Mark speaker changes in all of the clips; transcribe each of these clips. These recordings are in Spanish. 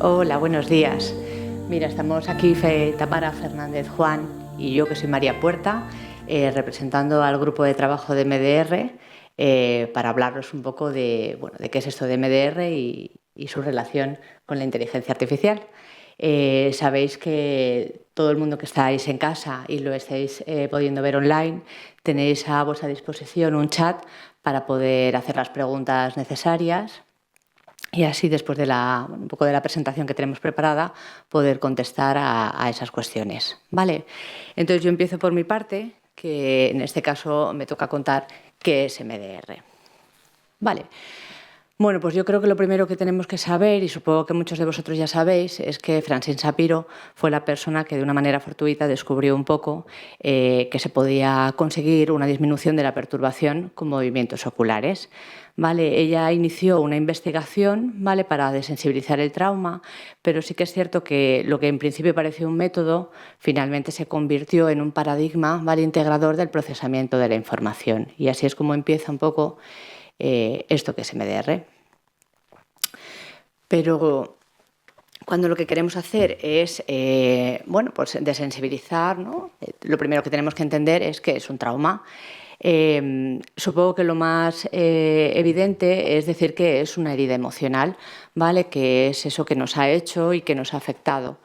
Speaker 1: Hola, buenos días. Mira, estamos aquí Tamara Fernández Juan y yo, que soy María Puerta, representando al grupo de trabajo de MDR para hablaros un poco de qué es esto de MDR y su relación con la inteligencia artificial. Sabéis que todo el mundo que estáis en casa y lo estáis pudiendo ver online, tenéis a vuestra disposición un chat para poder hacer las preguntas necesarias. Y así, después de un poco de la presentación que tenemos preparada, poder contestar a esas cuestiones. ¿Vale? Entonces, yo empiezo por mi parte, que en este caso me toca contar qué es MDR. Vale. Bueno, pues yo creo que lo primero que tenemos que saber, y supongo que muchos de vosotros ya sabéis, es que Francine Shapiro fue la persona que de una manera fortuita descubrió un poco que se podía conseguir una disminución de la perturbación con movimientos oculares. ¿Vale? Ella inició una investigación, ¿vale?, para desensibilizar el trauma, pero sí que es cierto que lo que en principio parecía un método finalmente se convirtió en un paradigma, ¿vale?, integrador del procesamiento de la información. Y así es como empieza un poco esto que es MDR. Pero cuando lo que queremos hacer es pues desensibilizar, ¿no? Lo primero que tenemos que entender es que es un trauma. Supongo que lo más evidente es decir que es una herida emocional, ¿vale?, que es eso que nos ha hecho y que nos ha afectado.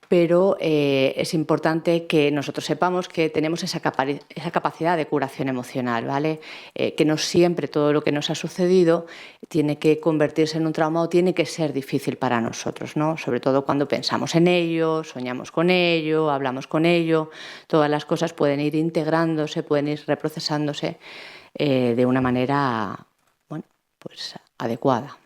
Speaker 1: Pero es importante que nosotros sepamos que tenemos esa capacidad de curación emocional, ¿vale? Que no siempre todo lo que nos ha sucedido tiene que convertirse en un trauma o tiene que ser difícil para nosotros, ¿no? Sobre todo cuando pensamos en ello, soñamos con ello, hablamos con ello, todas las cosas pueden ir integrándose, pueden ir reprocesándose de una manera, pues adecuada.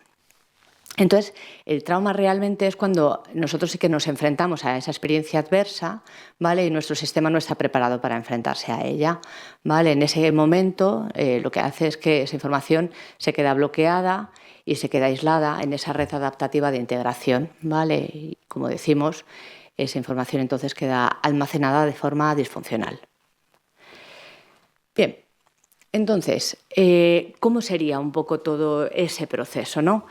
Speaker 1: Entonces, el trauma realmente es cuando nosotros sí que nos enfrentamos a esa experiencia adversa, ¿vale?, y nuestro sistema no está preparado para enfrentarse a ella, ¿vale? En ese momento lo que hace es que esa información se queda bloqueada y se queda aislada en esa red adaptativa de integración, ¿vale? Y, como decimos, esa información entonces queda almacenada de forma disfuncional. Bien, entonces, ¿cómo sería un poco todo ese proceso, no?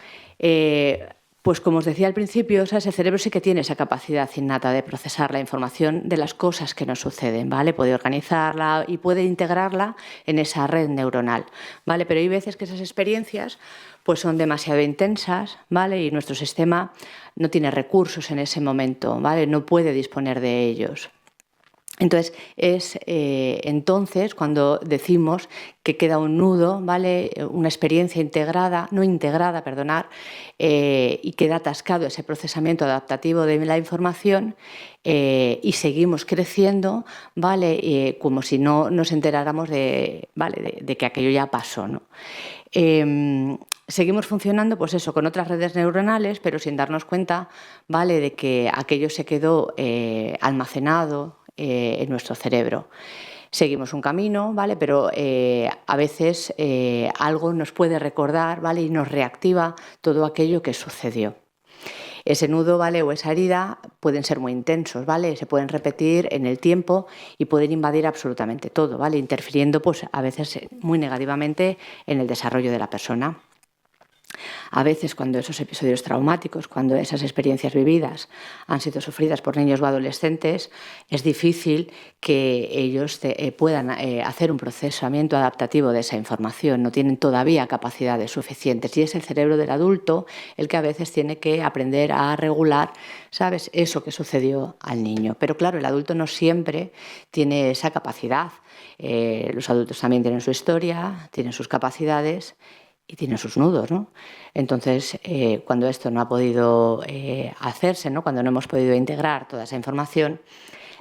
Speaker 1: Pues como os decía al principio, ese cerebro sí que tiene esa capacidad innata de procesar la información de las cosas que nos suceden, ¿vale? Puede organizarla y puede integrarla en esa red neuronal, ¿vale? Pero hay veces que esas experiencias pues son demasiado intensas, ¿vale? Y nuestro sistema no tiene recursos en ese momento, ¿vale? No puede disponer de ellos. Entonces, es entonces cuando decimos que queda un nudo, ¿vale?, una experiencia no integrada, y queda atascado ese procesamiento adaptativo de la información y seguimos creciendo, ¿vale?, como si no nos enteráramos de que aquello ya pasó, ¿no? Seguimos funcionando, pues eso, con otras redes neuronales, pero sin darnos cuenta, ¿vale?, de que aquello se quedó almacenado en nuestro cerebro. Seguimos un camino, ¿vale?, pero a veces algo nos puede recordar, ¿vale?, y nos reactiva todo aquello que sucedió. Ese nudo, ¿vale?, o esa herida pueden ser muy intensos, ¿vale?, se pueden repetir en el tiempo y pueden invadir absolutamente todo, ¿vale?, interfiriendo pues a veces muy negativamente en el desarrollo de la persona. A veces, cuando esos episodios traumáticos, cuando esas experiencias vividas han sido sufridas por niños o adolescentes, es difícil que ellos puedan hacer un procesamiento adaptativo de esa información, no tienen todavía capacidades suficientes y es el cerebro del adulto el que a veces tiene que aprender a regular, ¿sabes?, eso que sucedió al niño. Pero claro, el adulto no siempre tiene esa capacidad. Los adultos también tienen su historia, tienen sus capacidades y tienen sus nudos, ¿no? Entonces, cuando esto no ha podido hacerse, ¿no?, cuando no hemos podido integrar toda esa información,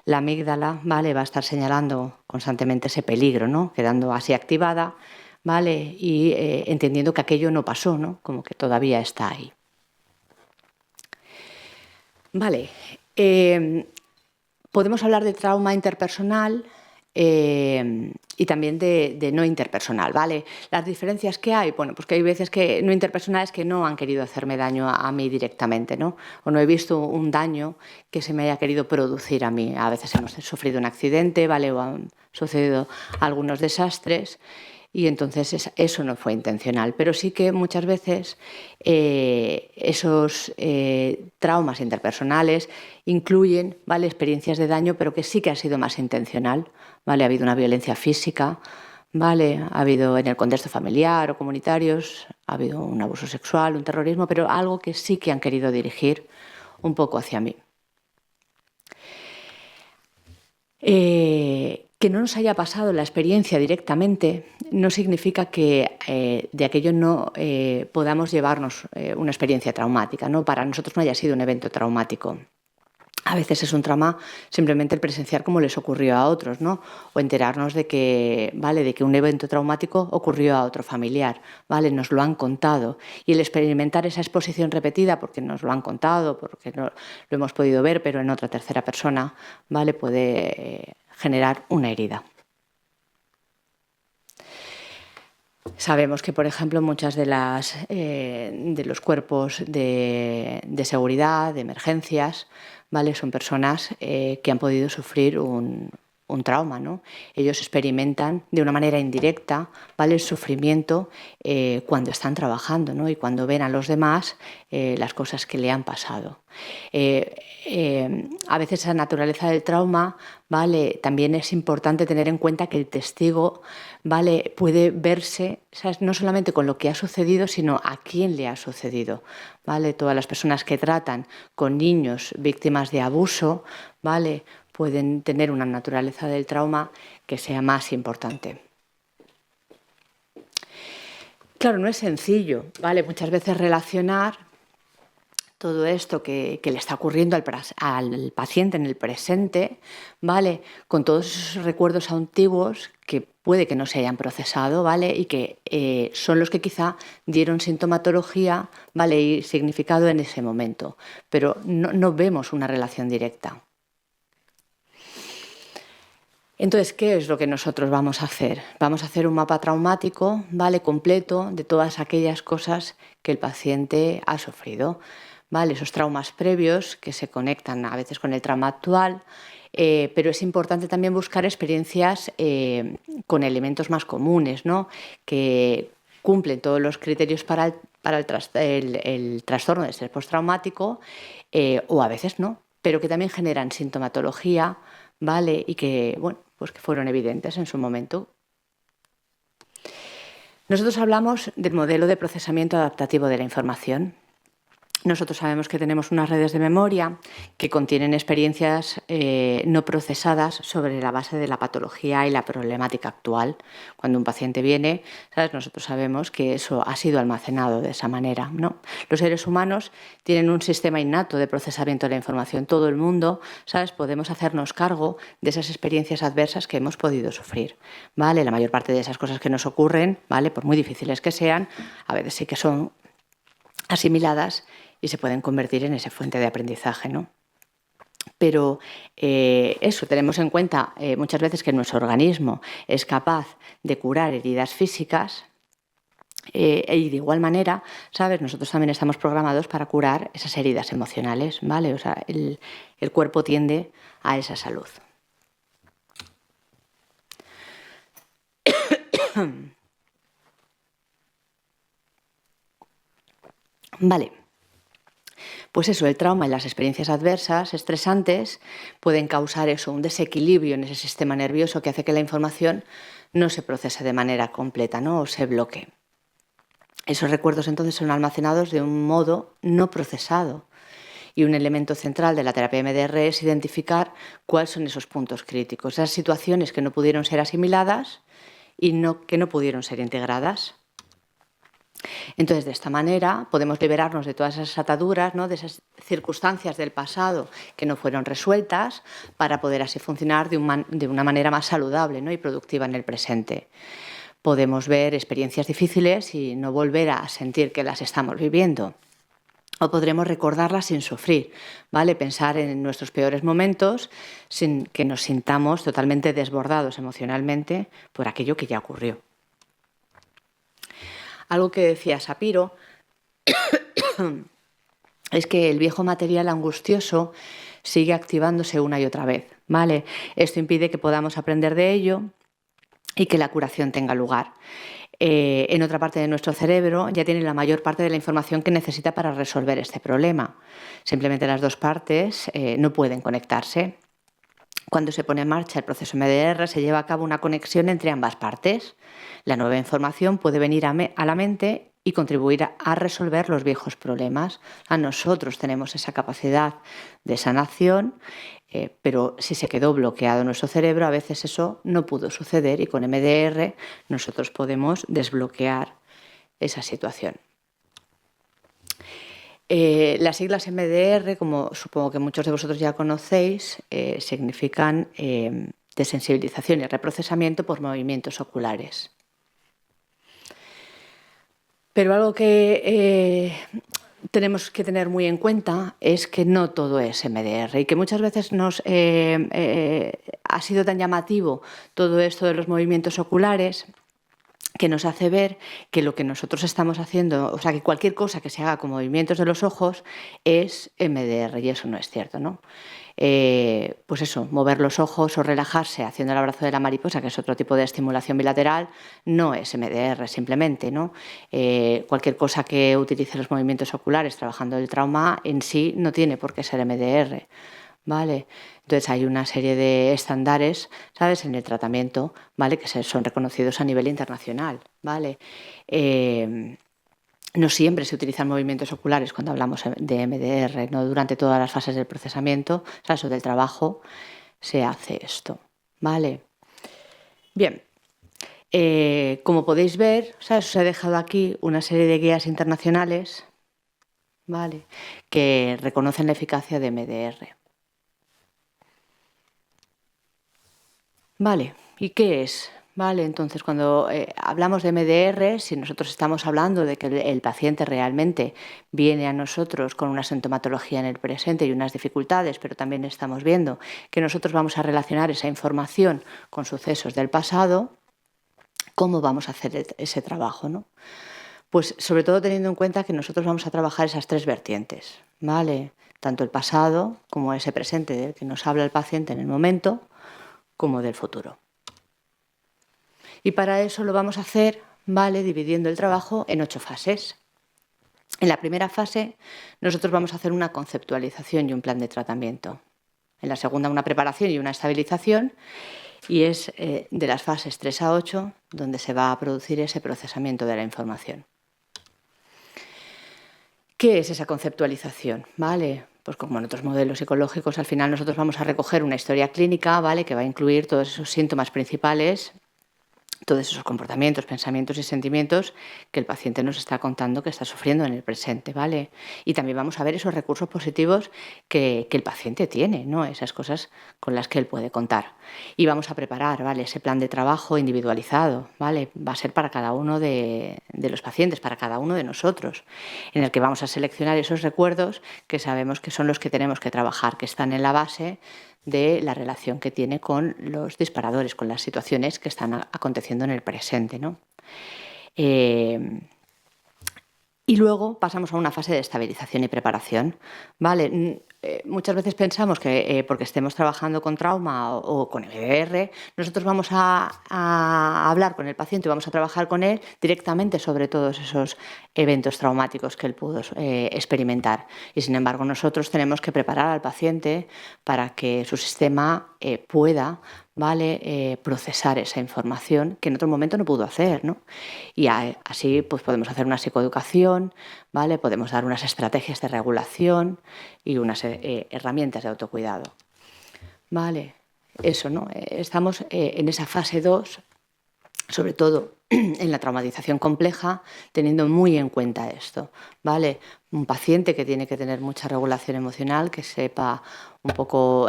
Speaker 1: la amígdala, ¿vale?, va a estar señalando constantemente ese peligro, ¿no?, quedando así activada, ¿vale?, y entendiendo que aquello no pasó, ¿no?, como que todavía está ahí. Vale, podemos hablar de trauma interpersonal y también de no interpersonal, ¿vale? Las diferencias que hay, bueno, pues que hay veces que no interpersonales que no han querido hacerme daño a mí directamente, ¿no? O no he visto un daño que se me haya querido producir a mí. A veces hemos sufrido un accidente, ¿vale?, o han sucedido algunos desastres y entonces eso no fue intencional. Pero sí que muchas veces esos traumas interpersonales incluyen, ¿vale?, experiencias de daño, pero que sí que ha sido más intencional, ¿vale? Ha habido una violencia física, ¿vale? Ha habido en el contexto familiar o comunitarios, ha habido un abuso sexual, un terrorismo, pero algo que sí que han querido dirigir un poco hacia mí. Que no nos haya pasado la experiencia directamente no significa que de aquello no podamos llevarnos una experiencia traumática, ¿no? Para nosotros no haya sido un evento traumático. A veces es un trauma simplemente el presenciar cómo les ocurrió a otros, ¿no? O enterarnos de que, ¿vale?, de que un evento traumático ocurrió a otro familiar, ¿vale? Nos lo han contado. Y el experimentar esa exposición repetida, porque nos lo han contado, porque no, lo hemos podido ver, pero en otra tercera persona, ¿vale?, puede generar una herida. Sabemos que, por ejemplo, muchas de los cuerpos de seguridad, de emergencias, ¿vale?, son personas que han podido sufrir un trauma, ¿no? Ellos experimentan de una manera indirecta, ¿vale?, el sufrimiento cuando están trabajando, ¿no?, y cuando ven a los demás las cosas que le han pasado. A veces la naturaleza del trauma, ¿vale?, también es importante tener en cuenta que el testigo, ¿vale?, puede verse, ¿sabes?, no solamente con lo que ha sucedido, sino a quién le ha sucedido, ¿vale? Todas las personas que tratan con niños víctimas de abuso, ¿vale?, pueden tener una naturaleza del trauma que sea más importante. Claro, no es sencillo, ¿vale?, muchas veces relacionar todo esto que le está ocurriendo al paciente en el presente, ¿vale?, con todos esos recuerdos antiguos que puede que no se hayan procesado, ¿vale?, y que son los que quizá dieron sintomatología, ¿vale?, y significado en ese momento, pero no vemos una relación directa. Entonces, ¿qué es lo que nosotros vamos a hacer? Vamos a hacer un mapa traumático, ¿vale?, completo de todas aquellas cosas que el paciente ha sufrido, ¿vale? Esos traumas previos que se conectan a veces con el trauma actual, pero es importante también buscar experiencias con elementos más comunes, ¿no?, que cumplen todos los criterios para el trastorno de estrés postraumático, o a veces no, pero que también generan sintomatología, ¿vale?, y que, bueno, pues que fueron evidentes en su momento. Nosotros hablamos del modelo de procesamiento adaptativo de la información. Nosotros sabemos que tenemos unas redes de memoria que contienen experiencias no procesadas sobre la base de la patología y la problemática actual. Cuando un paciente viene, ¿sabes?, nosotros sabemos que eso ha sido almacenado de esa manera, ¿no? Los seres humanos tienen un sistema innato de procesamiento de la información. Todo el mundo, ¿sabes?, podemos hacernos cargo de esas experiencias adversas que hemos podido sufrir, ¿vale? La mayor parte de esas cosas que nos ocurren, ¿vale?, por muy difíciles que sean, a veces sí que son asimiladas y se pueden convertir en esa fuente de aprendizaje, ¿no? Pero eso, tenemos en cuenta muchas veces que nuestro organismo es capaz de curar heridas físicas y de igual manera, ¿sabes?, nosotros también estamos programados para curar esas heridas emocionales, ¿vale? O sea, el cuerpo tiende a esa salud. Vale. Pues eso, el trauma y las experiencias adversas, estresantes, pueden causar eso, un desequilibrio en ese sistema nervioso que hace que la información no se procese de manera completa, ¿no?, o se bloquee. Esos recuerdos entonces son almacenados de un modo no procesado. Y un elemento central de la terapia MDR es identificar cuáles son esos puntos críticos, esas situaciones que no pudieron ser asimiladas y que no pudieron ser integradas. Entonces, de esta manera, podemos liberarnos de todas esas ataduras, ¿no?, de esas circunstancias del pasado que no fueron resueltas, para poder así funcionar de una manera más saludable, ¿no?, y productiva en el presente. Podemos ver experiencias difíciles y no volver a sentir que las estamos viviendo. O podremos recordarlas sin sufrir, ¿vale? Pensar en nuestros peores momentos sin que nos sintamos totalmente desbordados emocionalmente por aquello que ya ocurrió. Algo que decía Sapiro es que el viejo material angustioso sigue activándose una y otra vez, ¿vale? Esto impide que podamos aprender de ello y que la curación tenga lugar. En otra parte de nuestro cerebro ya tiene la mayor parte de la información que necesita para resolver este problema. Simplemente las dos partes no pueden conectarse. Cuando se pone en marcha el proceso MDR, se lleva a cabo una conexión entre ambas partes. La nueva información puede venir a la mente y contribuir a resolver los viejos problemas. Nosotros tenemos esa capacidad de sanación, pero si se quedó bloqueado nuestro cerebro, a veces eso no pudo suceder y con MDR nosotros podemos desbloquear esa situación. Las siglas MDR, como supongo que muchos de vosotros ya conocéis, significan desensibilización y reprocesamiento por movimientos oculares. Pero algo que tenemos que tener muy en cuenta es que no todo es MDR y que muchas veces ha sido tan llamativo todo esto de los movimientos oculares que nos hace ver que lo que nosotros estamos haciendo, o sea, que cualquier cosa que se haga con movimientos de los ojos es MDR, y eso no es cierto, ¿no? Pues eso, mover los ojos o relajarse haciendo el abrazo de la mariposa, que es otro tipo de estimulación bilateral, no es MDR simplemente, ¿no? Cualquier cosa que utilice los movimientos oculares trabajando el trauma en sí no tiene por qué ser MDR. ¿Vale? Entonces hay una serie de estándares, ¿sabes?, en el tratamiento, ¿vale?, que son reconocidos a nivel internacional, ¿vale? No siempre se utilizan movimientos oculares cuando hablamos de MDR, no durante todas las fases del procesamiento, ¿sabes?, o del trabajo, se hace esto, ¿vale? Bien, como podéis ver, ¿sabes?, os he dejado aquí una serie de guías internacionales, ¿vale?, que reconocen la eficacia de MDR. Vale, ¿y qué es? Vale, entonces cuando hablamos de MDR, si nosotros estamos hablando de que el paciente realmente viene a nosotros con una sintomatología en el presente y unas dificultades, pero también estamos viendo que nosotros vamos a relacionar esa información con sucesos del pasado, ¿cómo vamos a hacer ese trabajo, no? Pues sobre todo teniendo en cuenta que nosotros vamos a trabajar esas tres vertientes, ¿vale? Tanto el pasado como ese presente del que nos habla el paciente en el momento, como del futuro. Y para eso lo vamos a hacer, ¿vale?, dividiendo el trabajo en 8 fases. En la primera fase nosotros vamos a hacer una conceptualización y un plan de tratamiento. En la segunda una preparación y una estabilización, y es de las fases 3 a 8 donde se va a producir ese procesamiento de la información. ¿Qué es esa conceptualización? ¿Vale? Pues como en otros modelos psicológicos, al final nosotros vamos a recoger una historia clínica, ¿vale?, que va a incluir todos esos síntomas principales, todos esos comportamientos, pensamientos y sentimientos que el paciente nos está contando que está sufriendo en el presente, ¿vale? Y también vamos a ver esos recursos positivos que el paciente tiene, ¿no?, esas cosas con las que él puede contar. Y vamos a preparar, ¿vale?, ese plan de trabajo individualizado, ¿vale? Va a ser para cada uno de los pacientes, para cada uno de nosotros, en el que vamos a seleccionar esos recuerdos que sabemos que son los que tenemos que trabajar, que están en la base de la relación que tiene con los disparadores, con las situaciones que están aconteciendo en el presente, ¿no? Y luego pasamos a una fase de estabilización y preparación, ¿vale? Muchas veces pensamos que porque estemos trabajando con trauma o con MDR, nosotros vamos a hablar con el paciente y vamos a trabajar con él directamente sobre todos esos eventos traumáticos que él pudo experimentar. Y sin embargo nosotros tenemos que preparar al paciente para que su sistema pueda, ¿vale?, procesar esa información que en otro momento no pudo hacer, ¿no? Y así pues podemos hacer una psicoeducación, ¿vale?, podemos dar unas estrategias de regulación y unas herramientas de autocuidado. Vale, eso, ¿no? Estamos en esa fase 2, sobre todo en la traumatización compleja, teniendo muy en cuenta esto, ¿vale? Un paciente que tiene que tener mucha regulación emocional, que sepa un poco,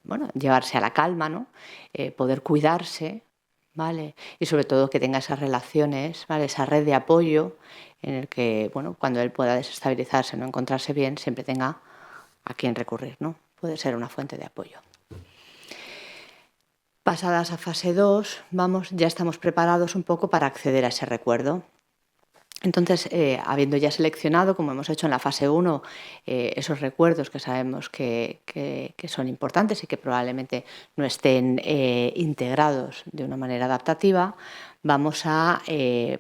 Speaker 1: bueno, llevarse a la calma, ¿no? Poder cuidarse, ¿vale? Y sobre todo que tenga esas relaciones, ¿vale?, esa red de apoyo en el que, bueno, cuando él pueda desestabilizarse, no encontrarse bien, siempre tenga a quién recurrir, ¿no? Puede ser una fuente de apoyo. Pasadas a fase 2, ya estamos preparados un poco para acceder a ese recuerdo. Entonces, habiendo ya seleccionado, como hemos hecho en la fase 1, esos recuerdos que sabemos que son importantes y que probablemente no estén integrados de una manera adaptativa, vamos a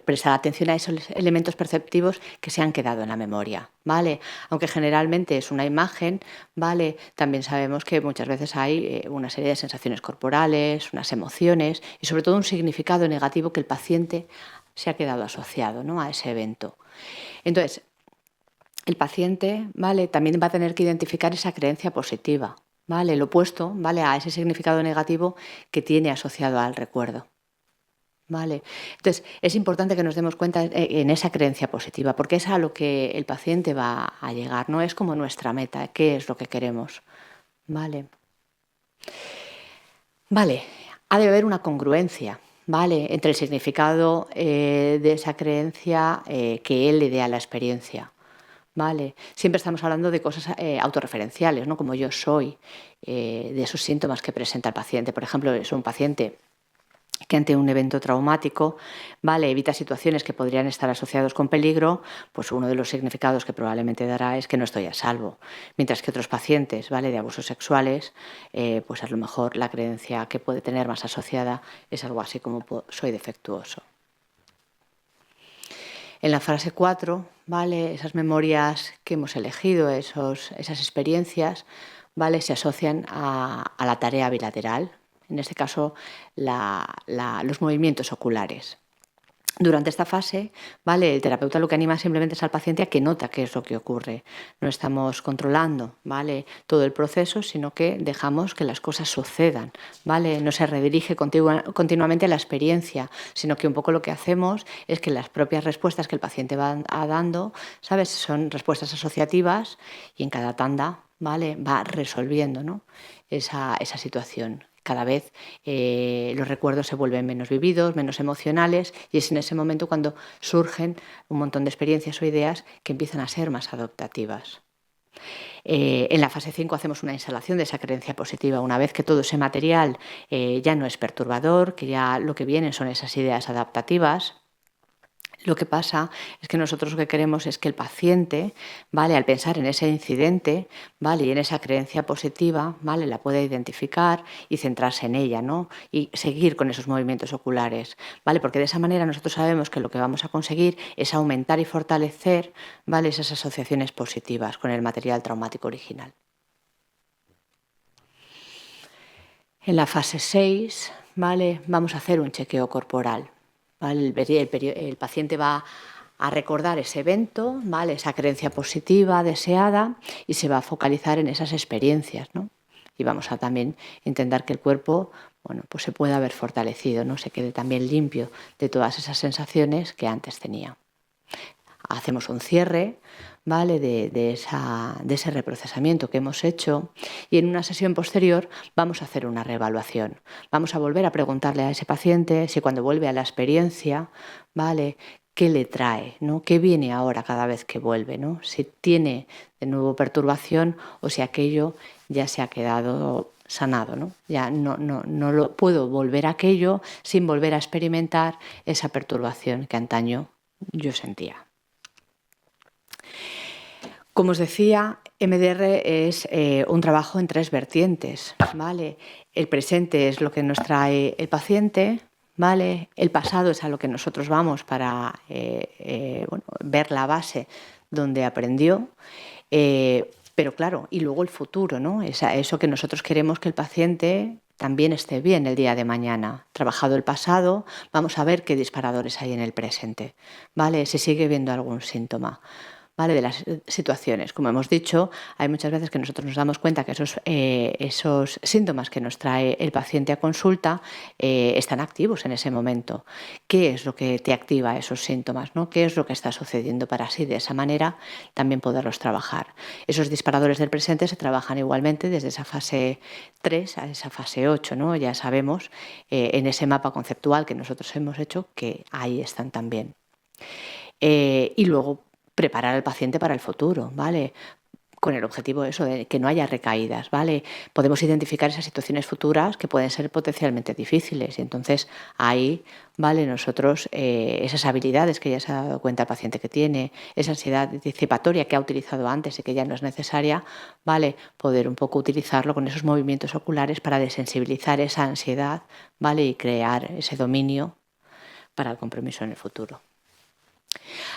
Speaker 1: prestar atención a esos elementos perceptivos que se han quedado en la memoria, ¿vale? Aunque generalmente es una imagen, ¿vale? También sabemos que muchas veces hay una serie de sensaciones corporales, unas emociones y sobre todo un significado negativo que el paciente se ha quedado asociado, ¿no?, a ese evento. Entonces, el paciente, ¿vale?, también va a tener que identificar esa creencia positiva, ¿vale?, el opuesto, ¿vale?, a ese significado negativo que tiene asociado al recuerdo. ¿Vale? Entonces, es importante que nos demos cuenta en esa creencia positiva, porque es a lo que el paciente va a llegar, no es como nuestra meta, qué es lo que queremos. ¿Vale? Vale, ha de haber una congruencia, ¿vale?, entre el significado de esa creencia que él le dé a la experiencia. ¿Vale? Siempre estamos hablando de cosas autorreferenciales, ¿no?, como yo soy, de esos síntomas que presenta el paciente. Por ejemplo, es un paciente que ante un evento traumático, ¿vale?, evita situaciones que podrían estar asociados con peligro, pues uno de los significados que probablemente dará es que no estoy a salvo. Mientras que otros pacientes, ¿vale?, de abusos sexuales, pues a lo mejor la creencia que puede tener más asociada es algo así como soy defectuoso. En la fase 4, ¿vale?, esas memorias que hemos elegido, esas experiencias, ¿vale?, se asocian a la tarea bilateral, en este caso los movimientos oculares. Durante esta fase, ¿vale?, el terapeuta lo que anima simplemente es al paciente a que nota qué es lo que ocurre. No estamos controlando, ¿vale?, todo el proceso, sino que dejamos que las cosas sucedan, ¿vale? No se redirige continuamente a la experiencia, sino que un poco lo que hacemos es que las propias respuestas que el paciente va dando, ¿sabes?, son respuestas asociativas y en cada tanda, ¿vale?, va resolviendo, ¿no?, esa situación. Cada vez los recuerdos se vuelven menos vividos, menos emocionales, y es en ese momento cuando surgen un montón de experiencias o ideas que empiezan a ser más adaptativas. En la fase 5 hacemos una instalación de esa creencia positiva. Una vez que todo ese material ya no es perturbador, que ya lo que vienen son esas ideas adaptativas, lo que pasa es que nosotros lo que queremos es que el paciente, ¿vale?, al pensar en ese incidente, ¿vale?, y en esa creencia positiva, ¿vale?, la pueda identificar y centrarse en ella, ¿no?, y seguir con esos movimientos oculares, ¿vale?, porque de esa manera nosotros sabemos que lo que vamos a conseguir es aumentar y fortalecer, ¿vale?, esas asociaciones positivas con el material traumático original. En la fase 6, ¿vale?, vamos a hacer un chequeo corporal. ¿Vale? El paciente va a recordar ese evento, ¿vale?, esa creencia positiva deseada, y se va a focalizar en esas experiencias, ¿no? Y vamos a también intentar que el cuerpo, bueno, pues se pueda ver fortalecido, ¿no?, se quede también limpio de todas esas sensaciones que antes tenía. Hacemos un cierre, ¿vale?, de ese reprocesamiento que hemos hecho, y en una sesión posterior vamos a hacer una reevaluación. Vamos a volver a preguntarle a ese paciente si cuando vuelve a la experiencia, ¿vale?, qué le trae, ¿no?, qué viene ahora cada vez que vuelve, ¿no?, si tiene de nuevo perturbación o si aquello ya se ha quedado sanado, ¿no? Ya no lo puedo volver a aquello sin volver a experimentar esa perturbación que antaño yo sentía. Como os decía, MDR es un trabajo en 3 vertientes, ¿vale? El presente es lo que nos trae el paciente, ¿vale? El pasado es a lo que nosotros vamos para ver la base donde aprendió, pero claro, y luego el futuro, ¿no? Eso que nosotros queremos que el paciente también esté bien el día de mañana. Trabajado el pasado, vamos a ver qué disparadores hay en el presente, ¿vale? Si sigue viendo algún síntoma, ¿vale?, de las situaciones. Como hemos dicho, hay muchas veces que nosotros nos damos cuenta que esos síntomas que nos trae el paciente a consulta están activos en ese momento. ¿Qué es lo que te activa esos síntomas, ¿no? ¿Qué es lo que está sucediendo para así de esa manera también poderlos trabajar? Esos disparadores del presente se trabajan igualmente desde esa fase 3 a esa fase 8, ¿no? Ya sabemos en ese mapa conceptual que nosotros hemos hecho que ahí están también. Y luego preparar al paciente para el futuro, ¿vale? con el objetivo eso de que no haya recaídas, ¿vale? Podemos identificar esas situaciones futuras que pueden ser potencialmente difíciles y entonces ahí, ¿vale? Nosotros esas habilidades que ya se ha dado cuenta el paciente que tiene, esa ansiedad anticipatoria que ha utilizado antes y que ya no es necesaria, ¿vale? Poder un poco utilizarlo con esos movimientos oculares para desensibilizar esa ansiedad, ¿vale? Y crear ese dominio para el compromiso en el futuro.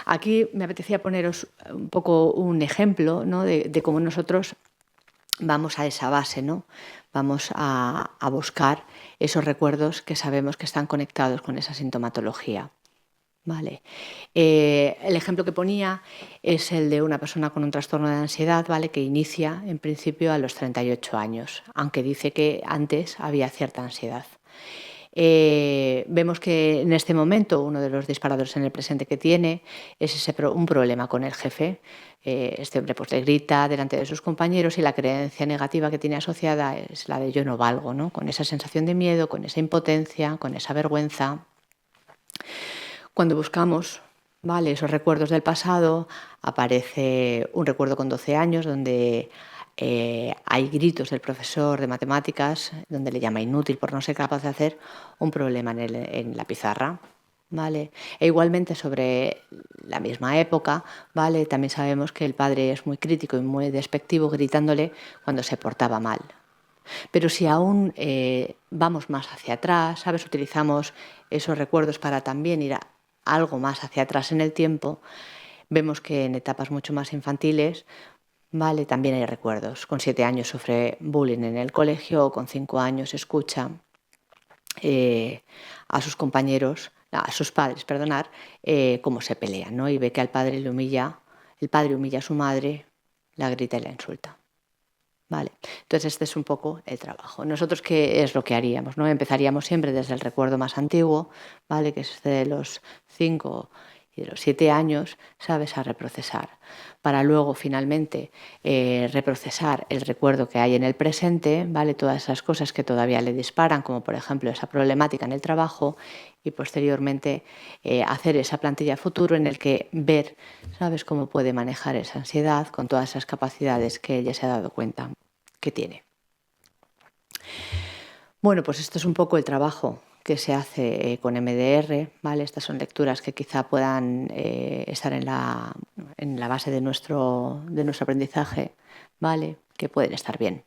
Speaker 1: Aquí me apetecía poneros un poco un ejemplo, ¿no? de cómo nosotros vamos a esa base, ¿no? Vamos a buscar esos recuerdos que sabemos que están conectados con esa sintomatología. Vale. El ejemplo que ponía es el de una persona con un trastorno de ansiedad, ¿vale? Que inicia en principio a los 38 años, aunque dice que antes había cierta ansiedad. Vemos que en este momento uno de los disparadores en el presente que tiene es un problema con el jefe. Este hombre pues, le grita delante de sus compañeros y la creencia negativa que tiene asociada es la de yo no valgo, ¿no? Con esa sensación de miedo, con esa impotencia, con esa vergüenza. Cuando buscamos, ¿vale?, esos recuerdos del pasado, aparece un recuerdo con 12 años donde hay gritos del profesor de matemáticas, donde le llama inútil por no ser capaz de hacer un problema en la pizarra. ¿Vale? E igualmente sobre la misma época, ¿vale?, también sabemos que el padre es muy crítico y muy despectivo gritándole cuando se portaba mal. Pero si aún vamos más hacia atrás, ¿sabes?, utilizamos esos recuerdos para también ir algo más hacia atrás en el tiempo, vemos que en etapas mucho más infantiles, ¿vale?, también hay recuerdos. Con 7 años sufre bullying en el colegio, con 5 años escucha a sus compañeros, a sus padres, perdonar, cómo se pelean, ¿no? Y ve que al padre le humilla, el padre humilla a su madre, la grita y la insulta. Vale. Entonces este es un poco el trabajo. Nosotros, ¿qué es lo que haríamos, no? Empezaríamos siempre desde el recuerdo más antiguo, ¿vale?, que es de los 5 y de los 7 años, ¿sabes?, a reprocesar, para luego finalmente reprocesar el recuerdo que hay en el presente, ¿vale?, todas esas cosas que todavía le disparan, como por ejemplo esa problemática en el trabajo, y posteriormente hacer esa plantilla futuro en el que ver, ¿sabes?, cómo puede manejar esa ansiedad con todas esas capacidades que ella se ha dado cuenta que tiene. Bueno, pues esto es un poco el trabajo que se hace con MDR, ¿vale? Estas son lecturas que quizá puedan estar en la base de nuestro aprendizaje, ¿vale?, que pueden estar bien.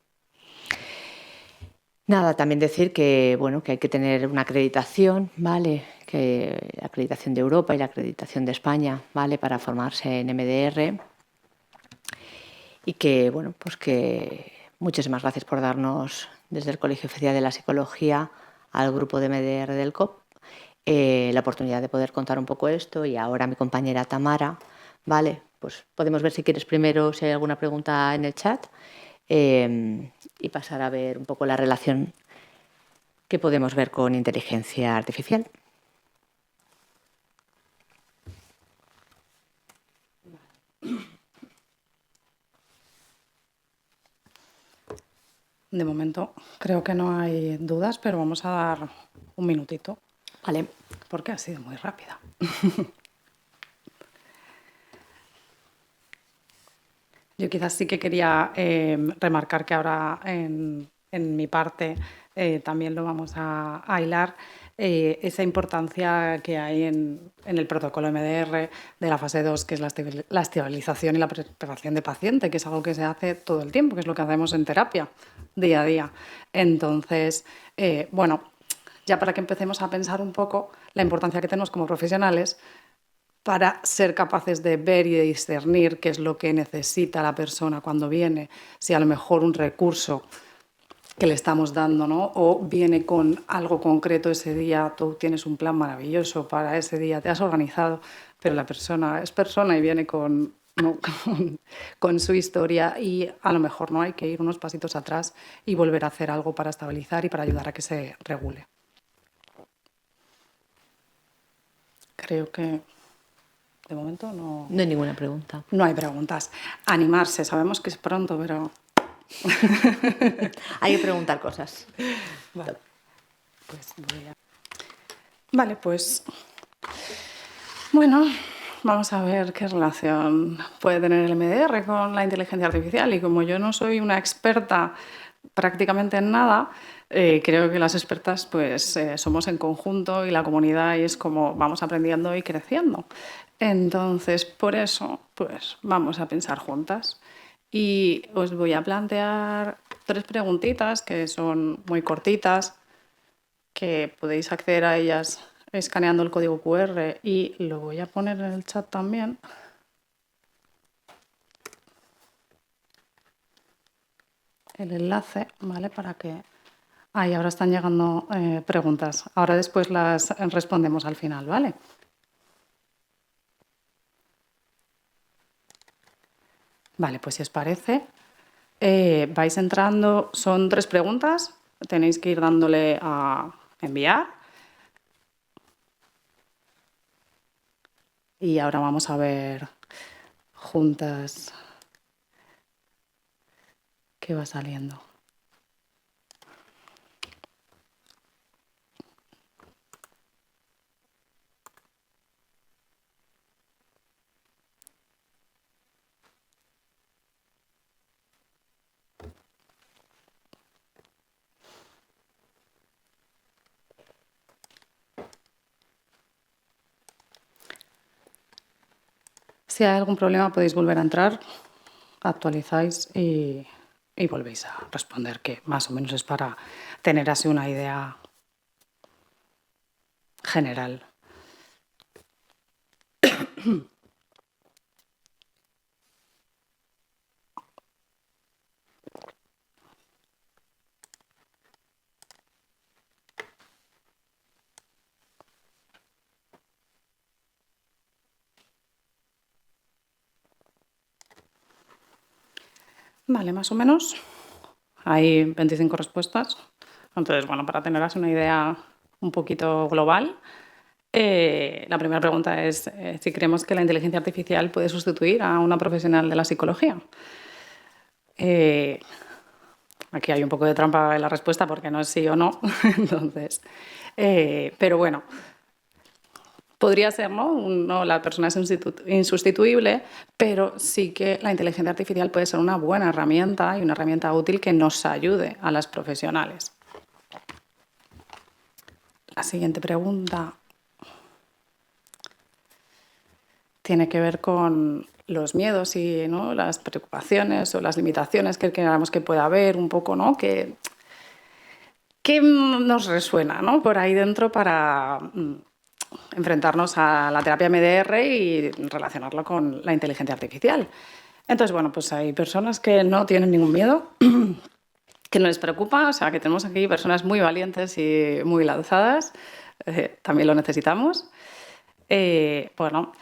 Speaker 1: Nada, también decir que, bueno, que hay que tener una acreditación, ¿vale?, que la acreditación de Europa y la acreditación de España, ¿vale?, para formarse en MDR. Y que, bueno, pues que muchísimas gracias por darnos desde el Colegio Oficial de la Psicología al grupo de MDR del COP la oportunidad de poder contar un poco esto, y ahora mi compañera Tamara, ¿vale? Pues podemos ver si quieres primero si hay alguna pregunta en el chat y pasar a ver un poco la relación que podemos ver con inteligencia artificial.
Speaker 2: De momento creo que no hay dudas, pero vamos a dar un minutito.
Speaker 1: Vale.
Speaker 2: Porque ha sido muy rápida. Yo quizás sí que quería remarcar que ahora en mi parte también lo vamos a hilar, esa importancia que hay en el protocolo MDR de la fase 2, que es la estabilización y la preparación de paciente, que es algo que se hace todo el tiempo, que es lo que hacemos en terapia día a día. Entonces, bueno, ya para que empecemos a pensar un poco la importancia que tenemos como profesionales para ser capaces de ver y de discernir qué es lo que necesita la persona cuando viene, si a lo mejor un recurso que le estamos dando, ¿no?, o viene con algo concreto ese día, tú tienes un plan maravilloso para ese día, te has organizado, pero la persona es persona y viene con su historia, y a lo mejor no hay que ir unos pasitos atrás y volver a hacer algo para estabilizar y para ayudar a que se regule. Creo que de momento no
Speaker 1: hay ninguna pregunta.
Speaker 2: No hay preguntas. Animarse, sabemos que es pronto, pero
Speaker 1: hay que preguntar cosas.
Speaker 2: Vale, pues voy a... Vale, pues bueno, vamos a ver qué relación puede tener el MDR con la inteligencia artificial. Y como yo no soy una experta prácticamente en nada, creo que las expertas pues somos en conjunto y la comunidad y es como vamos aprendiendo y creciendo. Entonces, por eso, pues vamos a pensar juntas. Y os voy a plantear 3 preguntitas que son muy cortitas, que podéis acceder a ellas escaneando el código QR y lo voy a poner en el chat también. El enlace, ¿vale? Para que... Ahí ahora están llegando preguntas. Ahora después las respondemos al final, ¿vale? Vale, pues si os parece, vais entrando, son 3 preguntas, tenéis que ir dándole a enviar. Y ahora vamos a ver juntas qué va saliendo. Si hay algún problema podéis volver a entrar, actualizáis y volvéis a responder, que más o menos es para tener así una idea general. Vale, más o menos. Hay 25 respuestas. Entonces, bueno, para tener así una idea un poquito global, la primera pregunta es si creemos que la inteligencia artificial puede sustituir a una profesional de la psicología. Aquí hay un poco de trampa en la respuesta porque no es sí o no. Entonces, pero bueno, podría ser, ¿no? La persona es insustituible, pero sí que la inteligencia artificial puede ser una buena herramienta y una herramienta útil que nos ayude a las profesionales. La siguiente pregunta tiene que ver con los miedos y, ¿no?, las preocupaciones o las limitaciones que creamos que pueda haber, un poco, ¿no?, que nos resuena, ¿no?, por ahí dentro para enfrentarnos a la terapia MDR y relacionarlo con la inteligencia artificial. Entonces, bueno, pues hay personas que no tienen ningún miedo, que no les preocupa, o sea, que tenemos aquí personas muy valientes y muy lanzadas, también lo necesitamos. Bueno,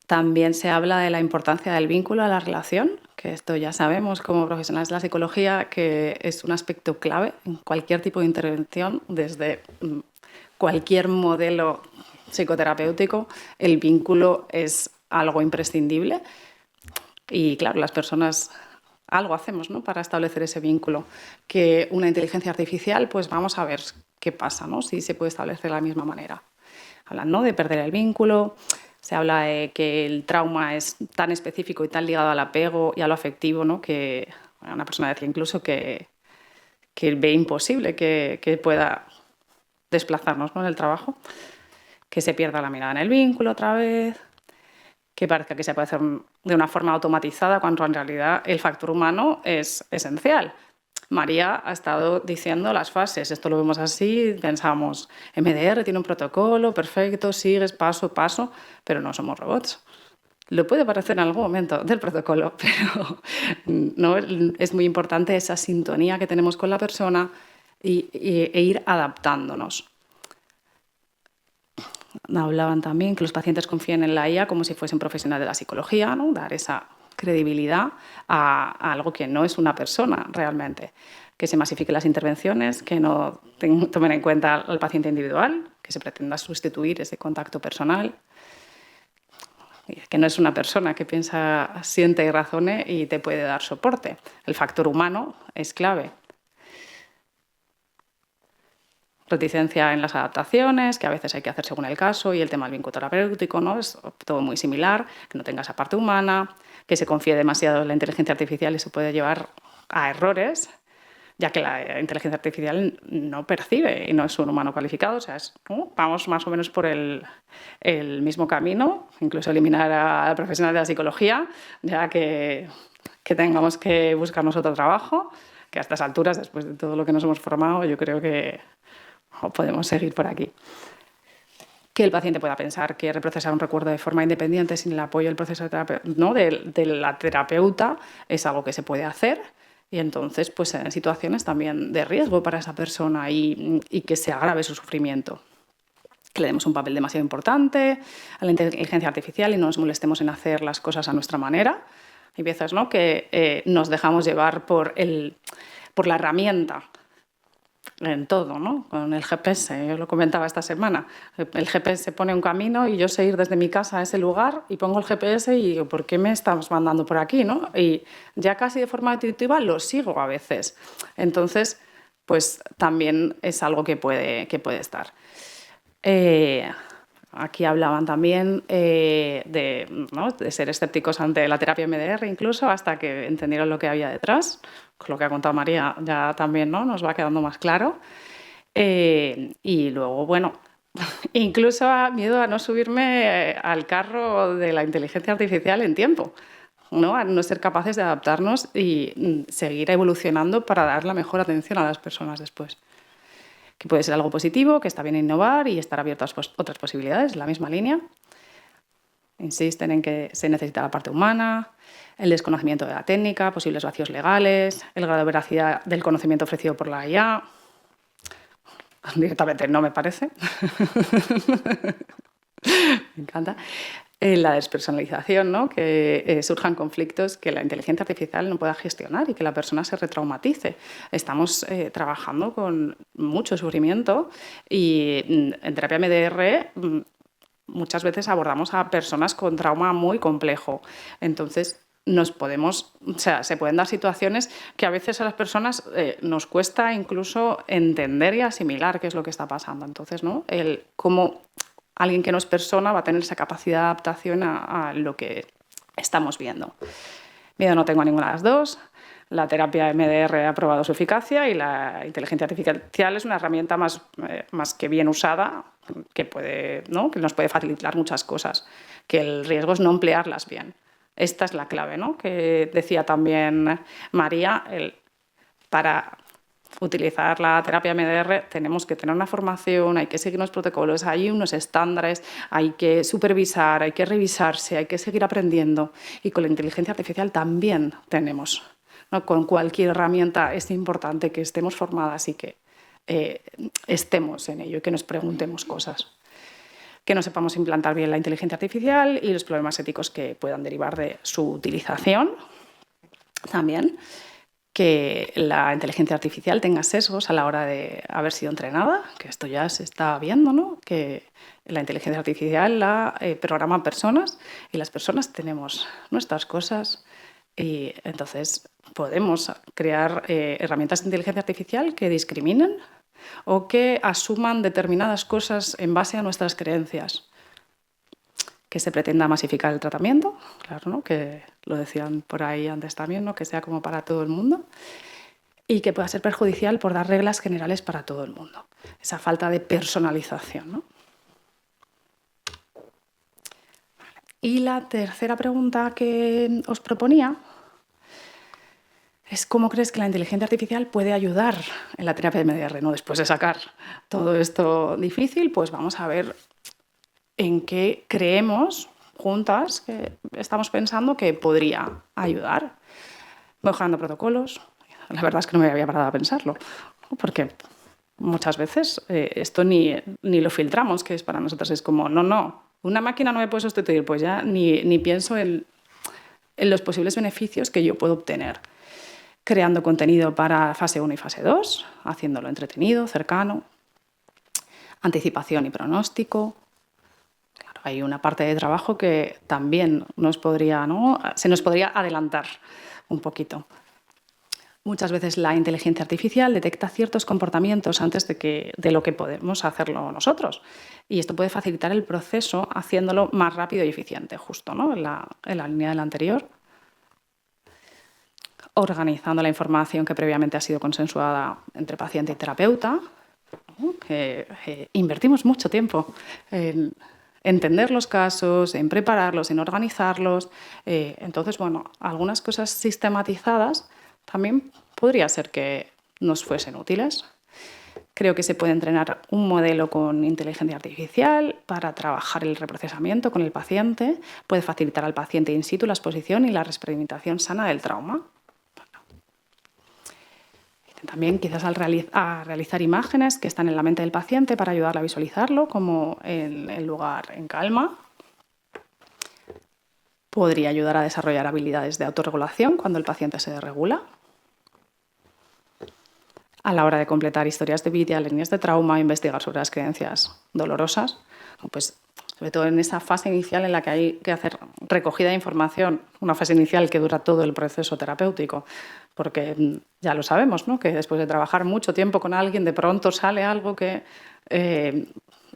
Speaker 2: también se habla de la importancia del vínculo a la relación, que esto ya sabemos como profesionales de la psicología que es un aspecto clave en cualquier tipo de intervención, desde cualquier modelo psicoterapéutico, el vínculo es algo imprescindible. Y claro, las personas algo hacemos, ¿no?, para establecer ese vínculo. Que una inteligencia artificial, pues vamos a ver qué pasa, ¿no?, si se puede establecer de la misma manera. Hablan, ¿no?, de perder el vínculo. Se habla de que el trauma es tan específico y tan ligado al apego y a lo afectivo, ¿no?, que una persona decía incluso que ve imposible que pueda desplazarnos, ¿no?, en el trabajo, que se pierda la mirada en el vínculo otra vez, que parezca que se puede hacer de una forma automatizada cuando en realidad el factor humano es esencial. María ha estado diciendo las fases, esto lo vemos así, pensamos, MDR tiene un protocolo, perfecto, sigues paso a paso, pero no somos robots. Lo puede parecer en algún momento del protocolo, pero no, es muy importante esa sintonía que tenemos con la persona e ir adaptándonos. Hablaban también que los pacientes confíen en la IA como si fuesen profesionales de la psicología, ¿no?, dar esa credibilidad a algo que no es una persona realmente, que se masifiquen las intervenciones, que no tomen en cuenta al paciente individual, que se pretenda sustituir ese contacto personal, que no es una persona que piensa, siente y razone y te puede dar soporte. El factor humano es clave. reticencia en las adaptaciones, que a veces hay que hacer según el caso, y el tema del vínculo terapéutico, ¿no? Es todo muy similar, que no tenga esa parte humana, que se confíe demasiado en la inteligencia artificial y eso puede llevar a errores, ya que la inteligencia artificial no percibe y no es un humano cualificado, o sea, vamos más o menos por el mismo camino, incluso eliminar al profesional de la psicología, ya que tengamos que buscarnos otro trabajo, que a estas alturas, después de todo lo que nos hemos formado, yo creo que podemos seguir por aquí. Que el paciente pueda pensar que reprocesar un recuerdo de forma independiente sin el apoyo del proceso de la terapeuta es algo que se puede hacer y entonces pues en situaciones también de riesgo para esa persona y que se agrave su sufrimiento. Que le demos un papel demasiado importante a la inteligencia artificial y no nos molestemos en hacer las cosas a nuestra manera. Hay veces, ¿no?, que nos dejamos llevar por la herramienta en todo, ¿no? Con el GPS, yo lo comentaba esta semana, el GPS pone un camino y yo sé ir desde mi casa a ese lugar y pongo el GPS y digo, ¿por qué me estamos mandando por aquí, no? Y ya casi de forma intuitiva lo sigo a veces. Entonces, pues también es algo que puede estar. Aquí hablaban también de ser escépticos ante la terapia MDR, incluso hasta que entendieron lo que había detrás. Con lo que ha contado María ya también, ¿no?, nos va quedando más claro. Y luego, bueno, incluso miedo a no subirme al carro de la inteligencia artificial en tiempo, ¿no? A no ser capaces de adaptarnos y seguir evolucionando para dar la mejor atención a las personas después. Que puede ser algo positivo, que está bien innovar y estar abierto a otras posibilidades, en la misma línea. Insisten en que se necesita la parte humana, el desconocimiento de la técnica, posibles vacíos legales, el grado de veracidad del conocimiento ofrecido por la IA. Directamente no me parece. Me encanta. La despersonalización, ¿no?, que surjan conflictos que la inteligencia artificial no pueda gestionar y que la persona se retraumatice. Estamos trabajando con mucho sufrimiento y en terapia MDR muchas veces abordamos a personas con trauma muy complejo. Entonces, se pueden dar situaciones que a veces a las personas nos cuesta incluso entender y asimilar qué es lo que está pasando. Entonces, ¿no?, cómo alguien que no es persona va a tener esa capacidad de adaptación a lo que estamos viendo. Miedo no tengo a ninguna de las dos. La terapia MDR ha probado su eficacia y la inteligencia artificial es una herramienta más que bien usada que nos puede facilitar muchas cosas. Que el riesgo es no emplearlas bien. Esta es la clave, ¿no?, que decía también María, para utilizar la terapia MDR tenemos que tener una formación, hay que seguir unos protocolos, hay unos estándares, hay que supervisar, hay que revisarse, hay que seguir aprendiendo. Y con la inteligencia artificial también tenemos, ¿no? Con cualquier herramienta es importante que estemos formadas y que estemos en ello y que nos preguntemos cosas. Que no sepamos implantar bien la inteligencia artificial y los problemas éticos que puedan derivar de su utilización. También que la inteligencia artificial tenga sesgos a la hora de haber sido entrenada, que esto ya se está viendo, ¿no?, que la inteligencia artificial la programan personas y las personas tenemos nuestras cosas y entonces podemos crear herramientas de inteligencia artificial que discriminen o que asuman determinadas cosas en base a nuestras creencias. Que se pretenda masificar el tratamiento, claro, ¿no?, que lo decían por ahí antes también, ¿no?, que sea como para todo el mundo y que pueda ser perjudicial por dar reglas generales para todo el mundo. Esa falta de personalización, ¿no? Y la tercera pregunta que os proponía es cómo crees que la inteligencia artificial puede ayudar en la terapia de MDR, ¿no? Después de sacar todo esto difícil, pues vamos a ver en qué creemos juntas que estamos pensando que podría ayudar. Mejorando protocolos. La verdad es que no me había parado a pensarlo, porque muchas veces esto ni lo filtramos, que es para nosotros es como, no, una máquina no me puede sustituir, pues ya ni pienso en los posibles beneficios que yo puedo obtener. Creando contenido para fase 1 y fase 2, haciéndolo entretenido, cercano. Anticipación y pronóstico. Hay una parte de trabajo que también se nos podría adelantar un poquito. Muchas veces la inteligencia artificial detecta ciertos comportamientos antes de lo que podemos hacerlo nosotros. Y esto puede facilitar el proceso haciéndolo más rápido y eficiente, justo, ¿no? En la línea del anterior. Organizando la información que previamente ha sido consensuada entre paciente y terapeuta. Invertimos mucho tiempo en entender los casos, en prepararlos, en organizarlos. Entonces, bueno, algunas cosas sistematizadas también podría ser que nos fuesen útiles. Creo que se puede entrenar un modelo con inteligencia artificial para trabajar el reprocesamiento con el paciente. Puede facilitar al paciente in situ la exposición y la reexperimentación sana del trauma. También quizás a realizar imágenes que están en la mente del paciente para ayudarle a visualizarlo, como el lugar en calma. Podría ayudar a desarrollar habilidades de autorregulación cuando el paciente se desregula. A la hora de completar historias de vida, líneas de trauma, investigar sobre las creencias dolorosas, pues sobre todo en esa fase inicial en la que hay que hacer recogida de información, una fase inicial que dura todo el proceso terapéutico, porque ya lo sabemos, ¿no? Que después de trabajar mucho tiempo con alguien, de pronto sale algo que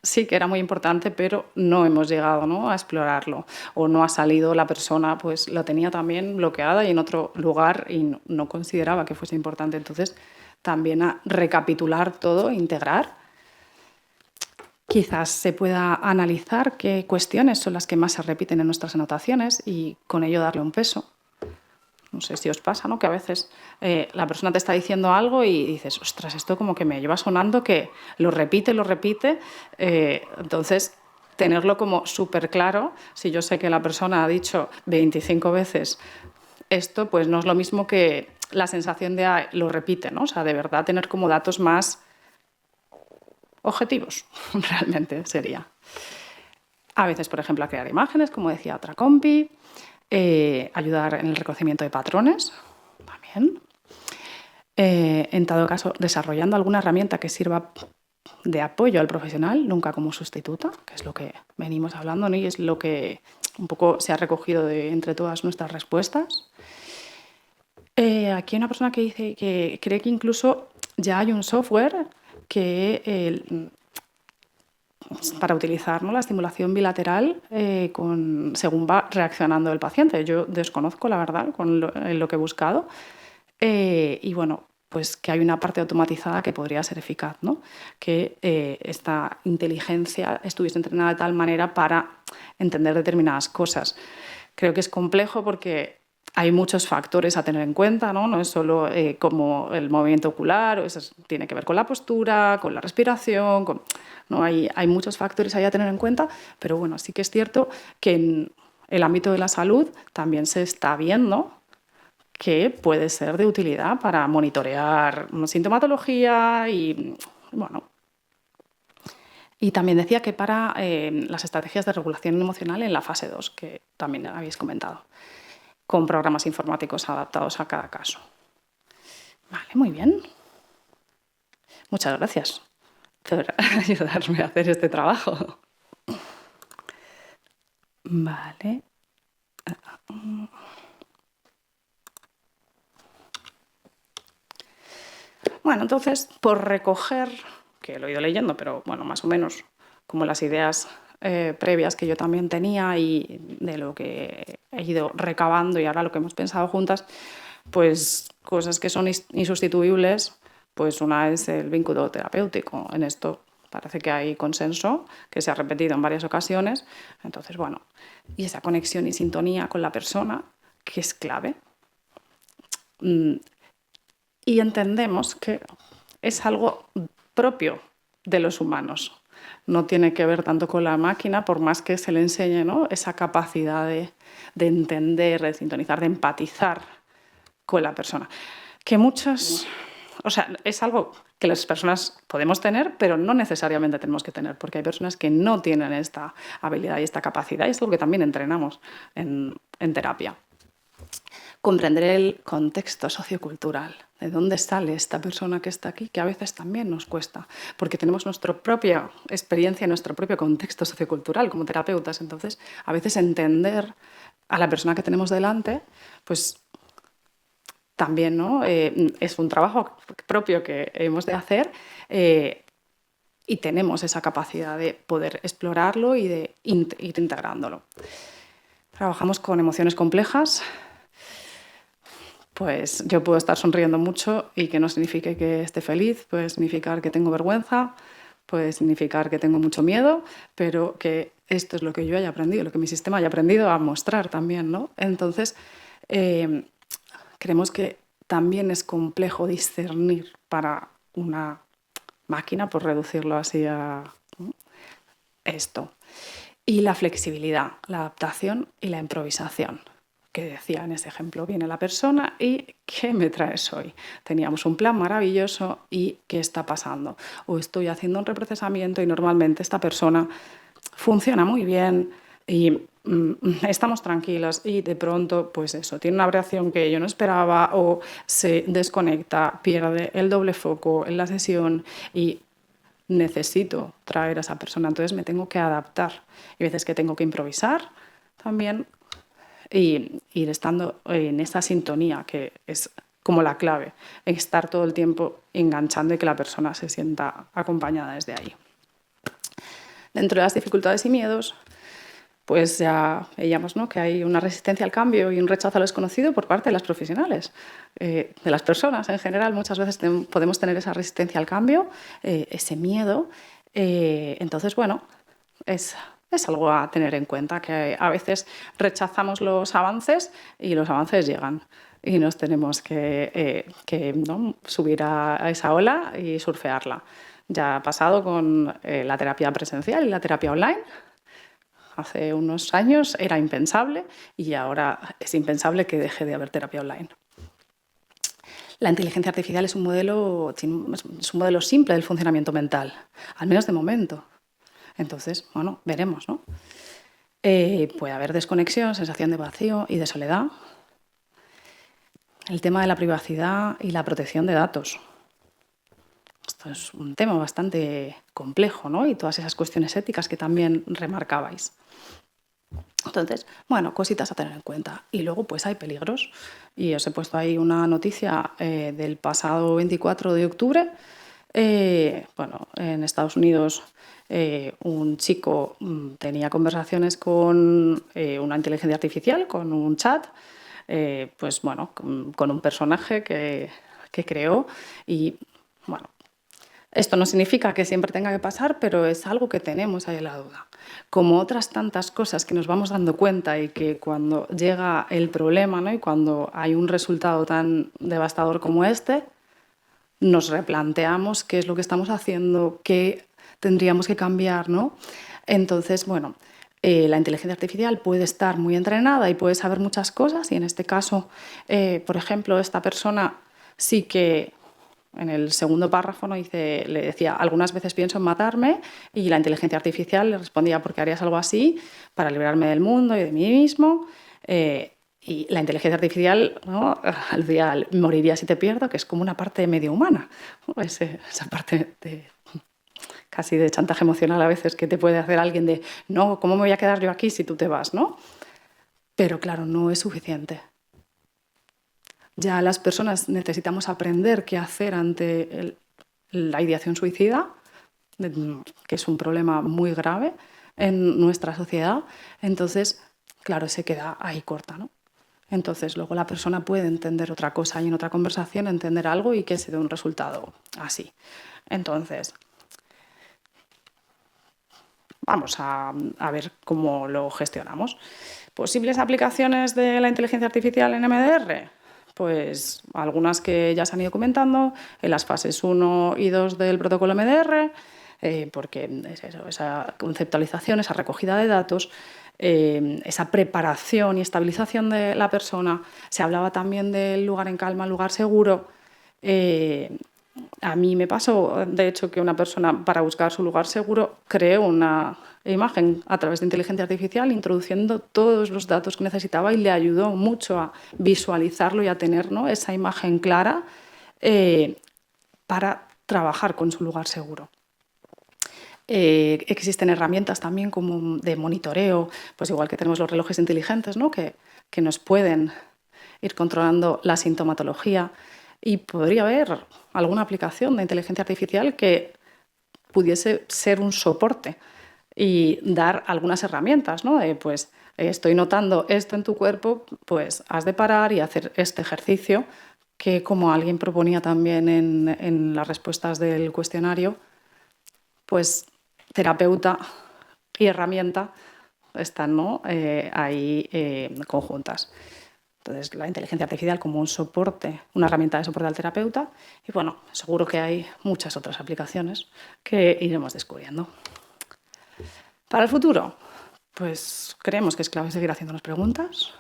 Speaker 2: sí que era muy importante, pero no hemos llegado, ¿no?, a explorarlo, o no ha salido la persona, pues lo tenía también bloqueada y en otro lugar y no consideraba que fuese importante. Entonces, también a recapitular todo, integrar. Quizás se pueda analizar qué cuestiones son las que más se repiten en nuestras anotaciones y con ello darle un peso. No sé si os pasa, ¿no?, que a veces la persona te está diciendo algo y dices, ostras, esto como que me lleva sonando que lo repite. Entonces, tenerlo como súper claro. Si yo sé que la persona ha dicho 25 veces esto, pues no es lo mismo que la sensación de lo repite, ¿no? O sea, de verdad tener como datos más objetivos, realmente sería. A veces, por ejemplo, a crear imágenes, como decía otra compi, ayudar en el reconocimiento de patrones, también. En todo caso, desarrollando alguna herramienta que sirva de apoyo al profesional, nunca como sustituta, que es lo que venimos hablando, ¿no? Y es lo que un poco se ha recogido entre todas nuestras respuestas. Aquí hay una persona que dice que cree que incluso ya hay un software que para utilizar, ¿no?, la estimulación bilateral según va reaccionando el paciente. Yo desconozco, la verdad, en lo que he buscado. Y bueno, pues que hay una parte automatizada que podría ser eficaz, ¿no? Que esta inteligencia estuviese entrenada de tal manera para entender determinadas cosas. Creo que es complejo porque hay muchos factores a tener en cuenta, ¿no? No es solo como el movimiento ocular, eso tiene que ver con la postura, con la respiración, ¿no? Hay muchos factores ahí a tener en cuenta, pero bueno, sí que es cierto que en el ámbito de la salud también se está viendo que puede ser de utilidad para monitorear sintomatología y, bueno. Y también decía que para las estrategias de regulación emocional en la fase 2, que también habéis comentado, con programas informáticos adaptados a cada caso. Vale, muy bien. Muchas gracias por ayudarme a hacer este trabajo. Vale. Bueno, entonces, por recoger, que lo he ido leyendo, pero bueno, más o menos como las ideas previas que yo también tenía y de lo que he ido recabando y ahora lo que hemos pensado juntas, pues cosas que son insustituibles, pues una es el vínculo terapéutico. En esto parece que hay consenso, que se ha repetido en varias ocasiones. Entonces, bueno, y esa conexión y sintonía con la persona, que es clave. Y entendemos que es algo propio de los humanos. No tiene que ver tanto con la máquina, por más que se le enseñe, ¿no?, esa capacidad de entender, de sintonizar, de empatizar con la persona. Que muchas... O sea, es algo que las personas podemos tener, pero no necesariamente tenemos que tener, porque hay personas que no tienen esta habilidad y esta capacidad, y es algo que también entrenamos en terapia. Comprender el contexto sociocultural, de dónde sale esta persona que está aquí, que a veces también nos cuesta, porque tenemos nuestra propia experiencia, nuestro propio contexto sociocultural como terapeutas. Entonces, a veces entender a la persona que tenemos delante, pues también, ¿no? Es un trabajo propio que hemos de hacer y tenemos esa capacidad de poder explorarlo y de ir integrándolo. Trabajamos con emociones complejas. Pues yo puedo estar sonriendo mucho y que no signifique que esté feliz, puede significar que tengo vergüenza, puede significar que tengo mucho miedo, pero que esto es lo que yo haya aprendido, lo que mi sistema haya aprendido a mostrar también, ¿no? Entonces, creemos que también es complejo discernir para una máquina, por reducirlo así a esto. Y la flexibilidad, la adaptación y la improvisación. Que decía en ese ejemplo, viene la persona y ¿qué me traes hoy? Teníamos un plan maravilloso y ¿qué está pasando? O estoy haciendo un reprocesamiento y normalmente esta persona funciona muy bien y estamos tranquilos y de pronto, pues eso, tiene una reacción que yo no esperaba o se desconecta, pierde el doble foco en la sesión y necesito traer a esa persona, entonces me tengo que adaptar. Hay veces que tengo que improvisar también y ir estando en esa sintonía que es como la clave, estar todo el tiempo enganchando y que la persona se sienta acompañada desde ahí. Dentro de las dificultades y miedos, pues ya veíamos, ¿no?, que hay una resistencia al cambio y un rechazo a lo desconocido por parte de las profesionales, de las personas en general. Muchas veces podemos tener esa resistencia al cambio, ese miedo. Entonces, bueno, es algo a tener en cuenta, que a veces rechazamos los avances y los avances llegan y nos tenemos que ¿no?, subir a esa ola y surfearla. Ya ha pasado con la terapia presencial y la terapia online. Hace unos años era impensable y ahora es impensable que deje de haber terapia online. La inteligencia artificial es un modelo simple del funcionamiento mental, al menos de momento. Entonces, bueno, veremos, ¿no? Puede haber desconexión, sensación de vacío y de soledad. El tema de la privacidad y la protección de datos. Esto es un tema bastante complejo, ¿no? Y todas esas cuestiones éticas que también remarcabais. Entonces, bueno, cositas a tener en cuenta. Y luego, pues hay peligros. Y os he puesto ahí una noticia del pasado 24 de octubre. Bueno, en Estados Unidos un chico tenía conversaciones con una inteligencia artificial, con un chat, pues bueno, con un personaje que creó y, bueno, esto no significa que siempre tenga que pasar, pero es algo que tenemos ahí en la duda. Como otras tantas cosas que nos vamos dando cuenta y que cuando llega el problema, ¿no?, y cuando hay un resultado tan devastador como este, nos replanteamos qué es lo que estamos haciendo, qué tendríamos que cambiar, ¿no? Entonces, bueno, la inteligencia artificial puede estar muy entrenada y puede saber muchas cosas y en este caso, por ejemplo, esta persona sí que en el segundo párrafo, ¿no?, le decía, algunas veces pienso en matarme, y la inteligencia artificial le respondía, ¿por qué harías algo así? Para librarme del mundo y de mí mismo. Y la inteligencia artificial, ¿no?, decía, moriría si te pierdo, que es como una parte medio humana, ¿no? Esa parte casi de chantaje emocional a veces que te puede hacer alguien de, no, ¿cómo me voy a quedar yo aquí si tú te vas?, ¿no? Pero claro, no es suficiente. Ya las personas necesitamos aprender qué hacer ante la ideación suicida, que es un problema muy grave en nuestra sociedad. Entonces, claro, se queda ahí corta, ¿no? Entonces, luego la persona puede entender otra cosa y en otra conversación entender algo y que se dé un resultado así. Entonces, vamos a ver cómo lo gestionamos. ¿Posibles aplicaciones de la inteligencia artificial en MDR? Pues algunas que ya se han ido comentando en las fases 1 y 2 del protocolo MDR, porque es eso, esa conceptualización, esa recogida de datos, esa preparación y estabilización de la persona. Se hablaba también del lugar en calma, lugar seguro. A mí me pasó, de hecho, que una persona, para buscar su lugar seguro, creó una imagen a través de inteligencia artificial, introduciendo todos los datos que necesitaba y le ayudó mucho a visualizarlo y a tener, ¿no?, esa imagen clara para trabajar con su lugar seguro. Existen herramientas también como de monitoreo, pues igual que tenemos los relojes inteligentes, ¿no?, que nos pueden ir controlando la sintomatología y podría haber alguna aplicación de inteligencia artificial que pudiese ser un soporte y dar algunas herramientas, ¿no? Pues estoy notando esto en tu cuerpo, pues has de parar y hacer este ejercicio que, como alguien proponía también en las respuestas del cuestionario, pues terapeuta y herramienta están, ¿no? Ahí conjuntas. Entonces, la inteligencia artificial como un soporte, una herramienta de soporte al terapeuta, y bueno, seguro que hay muchas otras aplicaciones que iremos descubriendo. Para el futuro, pues creemos que es clave seguir haciéndonos preguntas,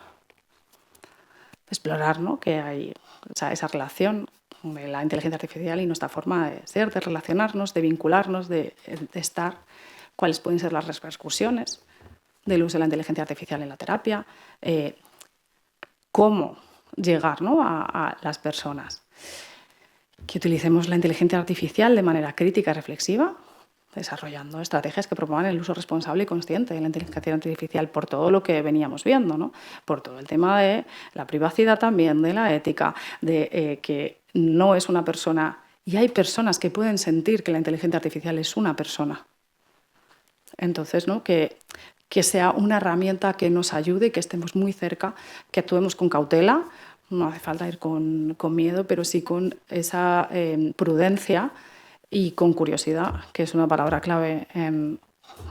Speaker 2: explorar, ¿no?, que hay, o sea, esa relación de la inteligencia artificial y nuestra forma de ser, de relacionarnos, de vincularnos, de estar, cuáles pueden ser las repercusiones del uso de la inteligencia artificial en la terapia, cómo llegar, ¿no?, a las personas. Que utilicemos la inteligencia artificial de manera crítica y reflexiva, desarrollando estrategias que promuevan el uso responsable y consciente de la inteligencia artificial por todo lo que veníamos viendo, ¿no? Por todo el tema de la privacidad también, de la ética, de que no es una persona. Y hay personas que pueden sentir que la inteligencia artificial es una persona. Entonces, ¿no?, que sea una herramienta que nos ayude, que estemos muy cerca, que actuemos con cautela. No hace falta ir con miedo, pero sí con esa prudencia y con curiosidad, que es una palabra clave en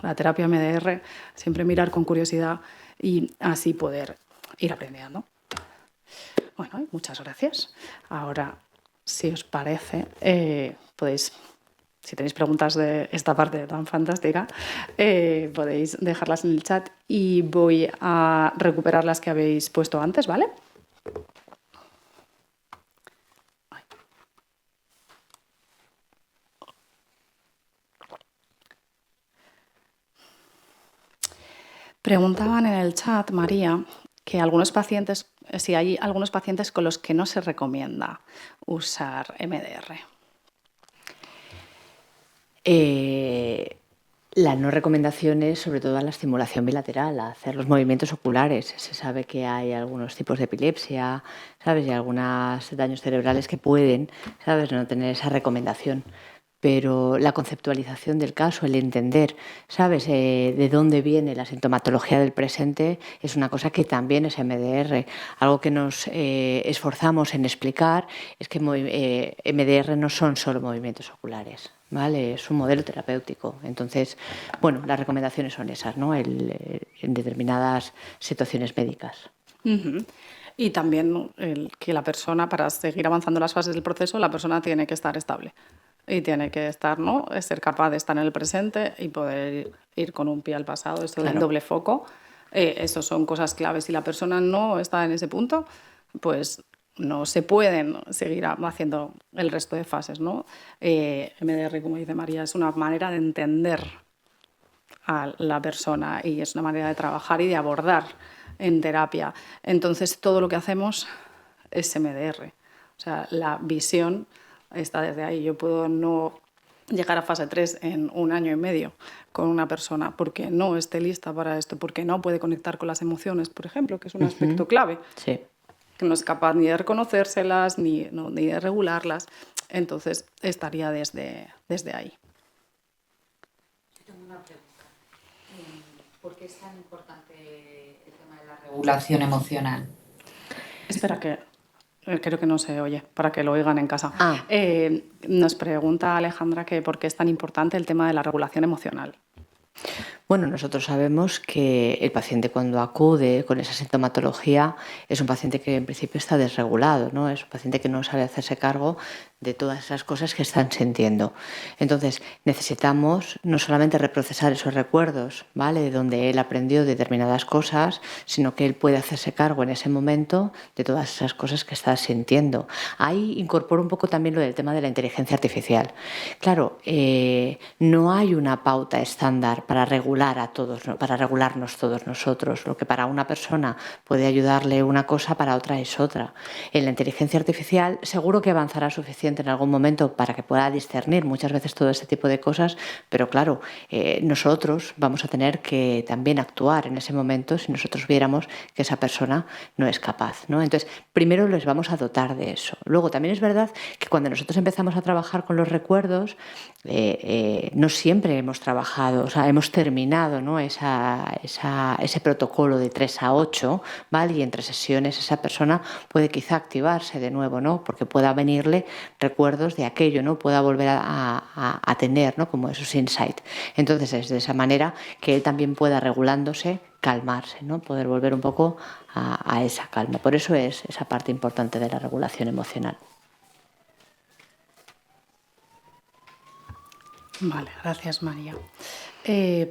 Speaker 2: la terapia MDR, siempre mirar con curiosidad y así poder ir aprendiendo. Bueno, muchas gracias. Ahora, si os parece, podéis, si tenéis preguntas de esta parte tan fantástica, podéis dejarlas en el chat y voy a recuperar las que habéis puesto antes, ¿vale? Preguntaban en el chat, María, que algunos pacientes, si hay algunos pacientes con los que no se recomienda usar MDR.
Speaker 1: La no recomendación es sobre todo a la estimulación bilateral, a hacer los movimientos oculares. Se sabe que hay algunos tipos de epilepsia, ¿sabes?, y algunos daños cerebrales que pueden, ¿sabes?, no tener esa recomendación. Pero la conceptualización del caso, el entender, ¿sabes?, de dónde viene la sintomatología del presente, es una cosa que también es MDR. Algo que nos esforzamos en explicar es que MDR no son solo movimientos oculares, ¿vale? Es un modelo terapéutico. Entonces, bueno, las recomendaciones son esas, ¿no?, en determinadas situaciones médicas.
Speaker 2: Y también que la persona, para seguir avanzando las fases del proceso, la persona tiene que estar estable. Y tiene que estar, ¿no?, ser capaz de estar en el presente y poder ir con un pie al pasado. Esto del doble foco, eso son cosas claves. Si la persona no está en ese punto, pues no se pueden seguir haciendo el resto de fases, ¿no? MDR, como dice María, es una manera de entender a la persona y es una manera de trabajar y de abordar en terapia. Entonces, todo lo que hacemos es MDR. O sea, la visión está desde ahí. Yo puedo no llegar a fase 3 en 1 año y medio con una persona porque no esté lista para esto, porque no puede conectar con las emociones, por ejemplo, que es un aspecto clave.
Speaker 1: Sí.
Speaker 2: Que no es capaz ni de reconocérselas ni de regularlas. Entonces, estaría desde ahí.
Speaker 3: Yo tengo una pregunta. ¿Por qué es tan importante el tema de la regulación emocional?
Speaker 2: Espera, que creo que no se oye, para que lo oigan en casa.
Speaker 1: Ah.
Speaker 2: Nos pregunta Alejandra que por qué es tan importante el tema de la regulación emocional.
Speaker 1: Bueno, nosotros sabemos que el paciente, cuando acude con esa sintomatología, es un paciente que en principio está desregulado, ¿no? Es un paciente que no sabe hacerse cargo de todas esas cosas que están sintiendo. Entonces, necesitamos no solamente reprocesar esos recuerdos, ¿vale?, de donde él aprendió determinadas cosas, sino que él puede hacerse cargo en ese momento de todas esas cosas que está sintiendo. Ahí incorporo un poco también lo del tema de la inteligencia artificial. Claro, no hay una pauta estándar para regular regular a todos, ¿no? Para regularnos todos nosotros. Lo que para una persona puede ayudarle una cosa, para otra es otra. En la inteligencia artificial seguro que avanzará suficiente en algún momento para que pueda discernir muchas veces todo ese tipo de cosas, pero claro, nosotros vamos a tener que también actuar en ese momento si nosotros viéramos que esa persona no es capaz, ¿no? Entonces, primero les vamos a dotar de eso. Luego, también es verdad que cuando nosotros empezamos a trabajar con los recuerdos, no siempre hemos trabajado, o sea, hemos terminado, ¿no? ese protocolo de 3 a 8, ¿vale? Y entre sesiones esa persona puede quizá activarse de nuevo, ¿no? Porque pueda venirle recuerdos de aquello, ¿no? Pueda volver a tener, ¿no? Como esos insights. Entonces es de esa manera que él también pueda, regulándose, calmarse, ¿no? Poder volver un poco a esa calma. Por eso es esa parte importante de la regulación emocional.
Speaker 2: Vale, gracias María.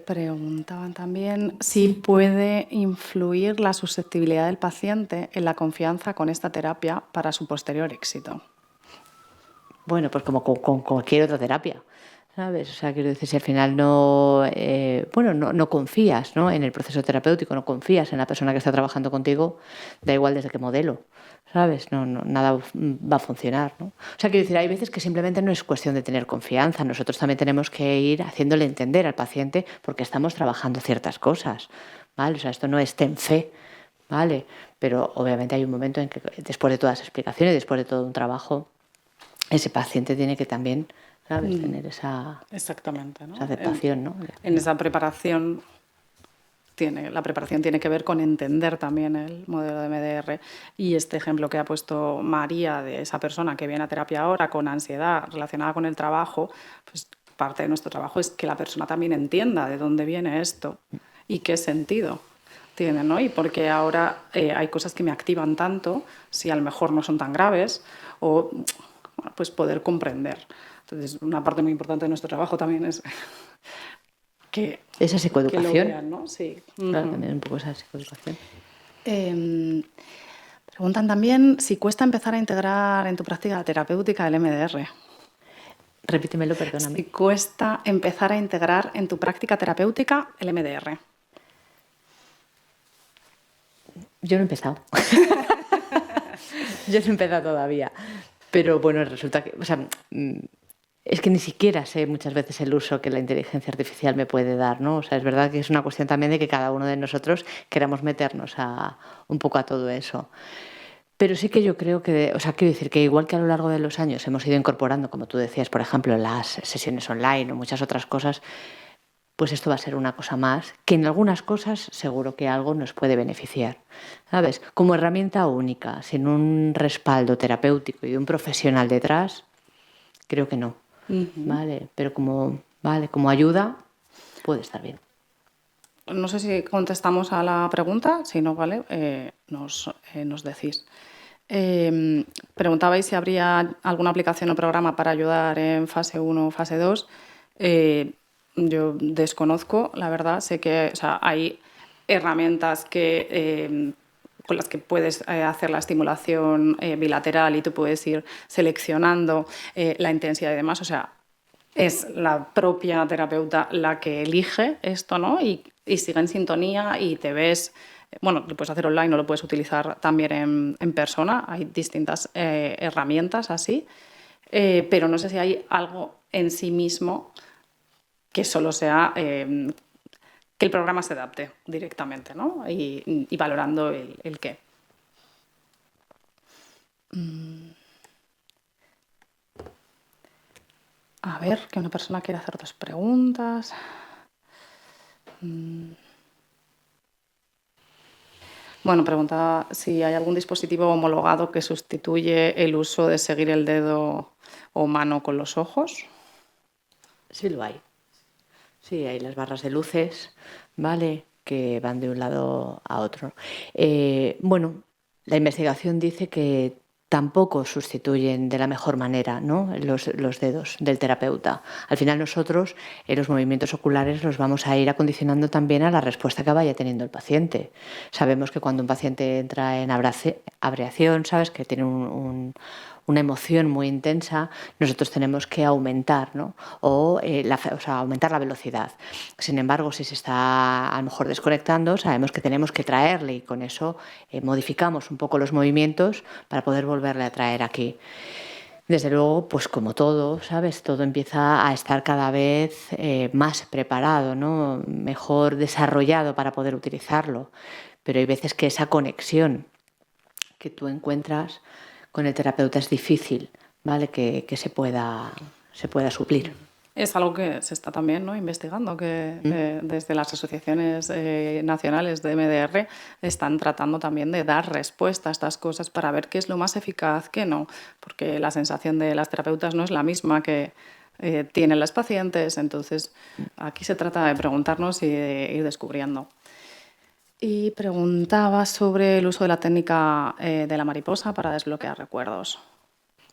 Speaker 2: Preguntaban también si puede influir la susceptibilidad del paciente en la confianza con esta terapia para su posterior éxito.
Speaker 1: Bueno, pues como con cualquier otra terapia, ¿sabes? O sea, quiero decir, si al final no, no confías, ¿no? En el proceso terapéutico, no confías en la persona que está trabajando contigo, da igual desde qué modelo, ¿sabes? Nada va a funcionar, ¿no? O sea, quiero decir, hay veces que simplemente no es cuestión de tener confianza, nosotros también tenemos que ir haciéndole entender al paciente porque estamos trabajando ciertas cosas, ¿vale? O sea, esto no es ten fe, ¿vale? Pero obviamente hay un momento en que después de todas las explicaciones, después de todo un trabajo, ese paciente tiene que también, ¿sabes?, tener esa,
Speaker 2: exactamente, ¿no?
Speaker 1: esa aceptación, ¿no?
Speaker 2: En esa preparación la preparación tiene que ver con entender también el modelo de MDR, y este ejemplo que ha puesto María de esa persona que viene a terapia ahora con ansiedad relacionada con el trabajo, pues parte de nuestro trabajo es que la persona también entienda de dónde viene esto y qué sentido tiene, ¿no? Y porque ahora hay cosas que me activan tanto, si a lo mejor no son tan graves, o bueno, pues poder comprender. Entonces, una parte muy importante de nuestro trabajo también es que
Speaker 1: esa psicoeducación.
Speaker 2: Que lo vean, ¿no? Sí.
Speaker 1: Claro, también un poco esa psicoeducación.
Speaker 2: Preguntan también si cuesta empezar a integrar en tu práctica terapéutica el MDR.
Speaker 1: Repítemelo, perdóname.
Speaker 2: Si cuesta empezar a integrar en tu práctica terapéutica el MDR.
Speaker 1: Yo no he empezado. Yo no he empezado todavía. Pero bueno, resulta que, o sea, es que ni siquiera sé muchas veces el uso que la inteligencia artificial me puede dar, ¿no? O sea, es verdad que es una cuestión también de que cada uno de nosotros queramos meternos un poco a todo eso. Pero sí que yo creo que, o sea, quiero decir que igual que a lo largo de los años hemos ido incorporando, como tú decías, por ejemplo, las sesiones online o muchas otras cosas, pues esto va a ser una cosa más, que en algunas cosas seguro que algo nos puede beneficiar, ¿sabes? Como herramienta única, sin un respaldo terapéutico y de un profesional detrás, creo que no, ¿vale? Pero como ayuda, puede estar bien.
Speaker 2: No sé si contestamos a la pregunta, si no, vale, nos decís. Preguntabais si habría alguna aplicación o programa para ayudar en fase 1 o fase 2. Yo desconozco, la verdad. Sé que, o sea, hay herramientas con las que puedes hacer la estimulación bilateral y tú puedes ir seleccionando la intensidad y demás. O sea, es la propia terapeuta la que elige esto, ¿no? Y sigue en sintonía y te ves. Bueno, lo puedes hacer online o lo puedes utilizar también en persona. Hay distintas herramientas así. Pero no sé si hay algo en sí mismo que solo sea que el programa se adapte directamente, ¿no? Y valorando el qué. A ver, que una persona quiere hacer 2 preguntas. Bueno, pregunta si hay algún dispositivo homologado que sustituye el uso de seguir el dedo o mano con los ojos.
Speaker 1: Sí lo hay. Sí, hay las barras de luces, ¿vale?, que van de un lado a otro. Bueno, la investigación dice que tampoco sustituyen de la mejor manera, ¿no?, los dedos del terapeuta. Al final nosotros los movimientos oculares los vamos a ir acondicionando también a la respuesta que vaya teniendo el paciente. Sabemos que cuando un paciente entra en abreación, sabes que tiene una emoción muy intensa, nosotros tenemos que aumentar, ¿no? O sea, aumentar la velocidad. Sin embargo, si se está a lo mejor desconectando, sabemos que tenemos que traerle y con eso modificamos un poco los movimientos para poder volverle a traer aquí. Desde luego, pues como todo, ¿sabes? Todo empieza a estar cada vez más preparado, ¿no? Mejor desarrollado para poder utilizarlo. Pero hay veces que esa conexión que tú encuentras con el terapeuta es difícil, ¿vale? Que se pueda suplir.
Speaker 2: Es algo que se está también, ¿no?, investigando, que desde las asociaciones nacionales de MDR están tratando también de dar respuesta a estas cosas para ver qué es lo más eficaz, qué no, porque la sensación de las terapeutas no es la misma que tienen las pacientes, entonces aquí se trata de preguntarnos y de ir descubriendo. Y preguntaba sobre el uso de la técnica de la mariposa para desbloquear recuerdos.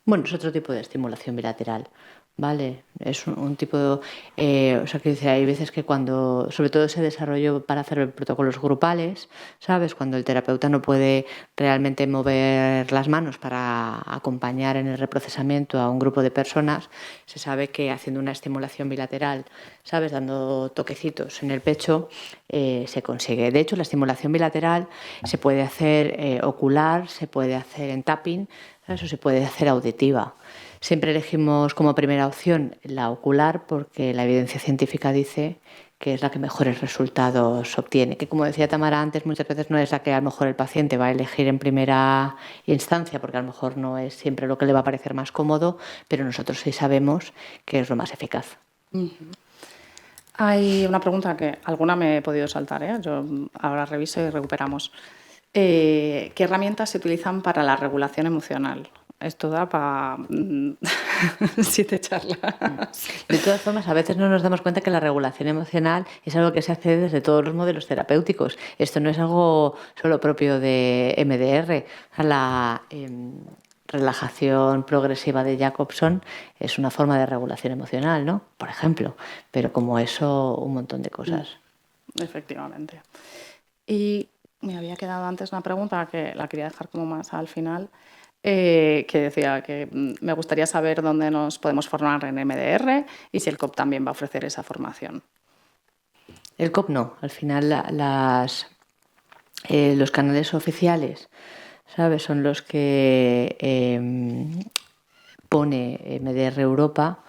Speaker 1: Bueno, es otro tipo de estimulación bilateral, ¿vale? Es un tipo de... o sea, que dice, hay veces que cuando, sobre todo ese desarrollo para hacer protocolos grupales, ¿sabes? Cuando el terapeuta no puede realmente mover las manos para acompañar en el reprocesamiento a un grupo de personas, se sabe que haciendo una estimulación bilateral, ¿sabes? Dando toquecitos en el pecho, se consigue. De hecho, la estimulación bilateral se puede hacer ocular, se puede hacer en tapping, eso se puede hacer auditiva. Siempre elegimos como primera opción la ocular porque la evidencia científica dice que es la que mejores resultados obtiene. Que, como decía Tamara antes, muchas veces no es la que a lo mejor el paciente va a elegir en primera instancia porque a lo mejor no es siempre lo que le va a parecer más cómodo, pero nosotros sí sabemos que es lo más eficaz.
Speaker 2: Hay una pregunta que alguna me he podido saltar, ¿eh? Yo ahora reviso y recuperamos. ¿Qué herramientas se utilizan para la regulación emocional? Esto da para 7 charlas.
Speaker 1: De todas formas, a veces no nos damos cuenta que la regulación emocional es algo que se hace desde todos los modelos terapéuticos. Esto no es algo solo propio de MDR. La relajación progresiva de Jacobson es una forma de regulación emocional, ¿no? Por ejemplo. Pero como eso, un montón de cosas.
Speaker 2: Efectivamente. Y me había quedado antes una pregunta que la quería dejar como más al final, que decía que me gustaría saber dónde nos podemos formar en MDR y si el COP también va a ofrecer esa formación.
Speaker 1: El COP no. Al final los canales oficiales, ¿sabes? Son los que pone MDR Europa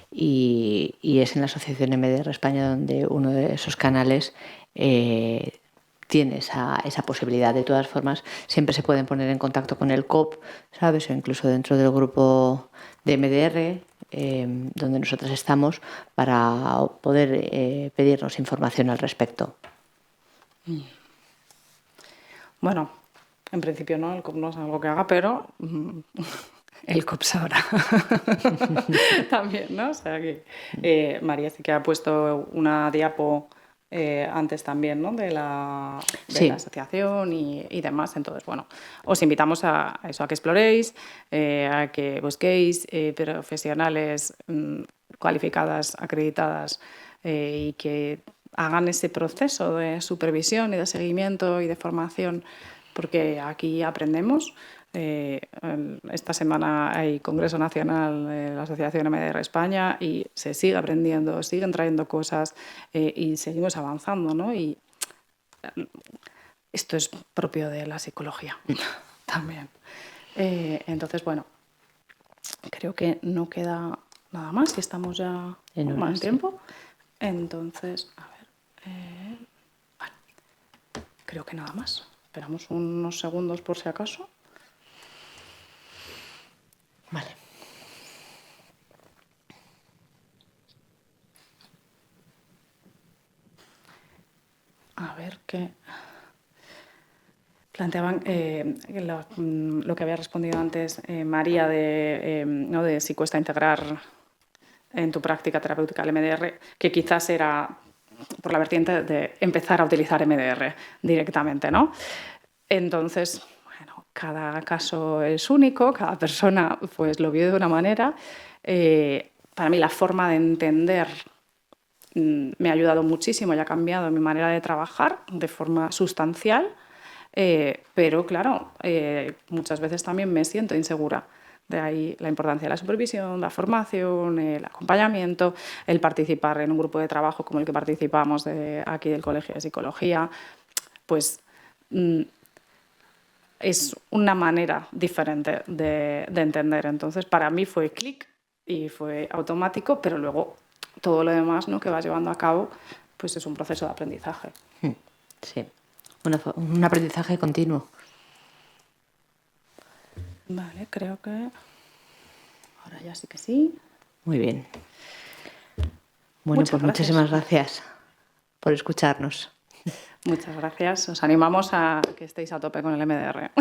Speaker 1: y es en la Asociación MDR España donde uno de esos canales tiene esa posibilidad. De todas formas, siempre se pueden poner en contacto con el COP, ¿sabes? O incluso dentro del grupo de MDR, donde nosotros estamos, para poder pedirnos información al respecto.
Speaker 2: Bueno, en principio no, el COP no es algo que haga, pero el COP sabrá también, ¿no? O sea que María sí que ha puesto una diapo antes también, ¿no?, de la asociación y demás. Entonces, bueno, os invitamos a eso, a que exploréis, a que busquéis profesionales cualificadas, acreditadas y que hagan ese proceso de supervisión y de seguimiento y de formación, porque aquí aprendemos. Esta semana hay Congreso Nacional de la Asociación MDR España y se sigue aprendiendo, siguen trayendo cosas y seguimos avanzando, ¿no? Y esto es propio de la psicología también. Entonces, bueno, creo que no queda nada más, que estamos ya en más tiempo. Entonces, a ver, vale. Creo que nada más. Esperamos unos segundos por si acaso.
Speaker 1: Vale.
Speaker 2: A ver qué planteaban lo que había respondido antes María ¿no?, de si cuesta integrar en tu práctica terapéutica el MDR, que quizás era por la vertiente de empezar a utilizar MDR directamente, ¿no? Entonces, bueno, cada caso es único, cada persona pues lo vive de una manera. Para mí la forma de entender me ha ayudado muchísimo y ha cambiado mi manera de trabajar de forma sustancial, pero claro, muchas veces también me siento insegura De ahí la importancia de la supervisión, la formación, el acompañamiento, el participar en un grupo de trabajo como el que participamos aquí del Colegio de Psicología, pues es una manera diferente de entender. Entonces, para mí fue clic y fue automático, pero luego todo lo demás, ¿no?, que vas llevando a cabo, pues es un proceso de aprendizaje.
Speaker 1: Sí, un aprendizaje continuo.
Speaker 2: Vale, creo que ahora ya sí que sí.
Speaker 1: Muy bien. Bueno,
Speaker 2: Muchas
Speaker 1: pues muchísimas gracias por escucharnos.
Speaker 2: Muchas gracias. Os animamos a que estéis a tope con el MDR.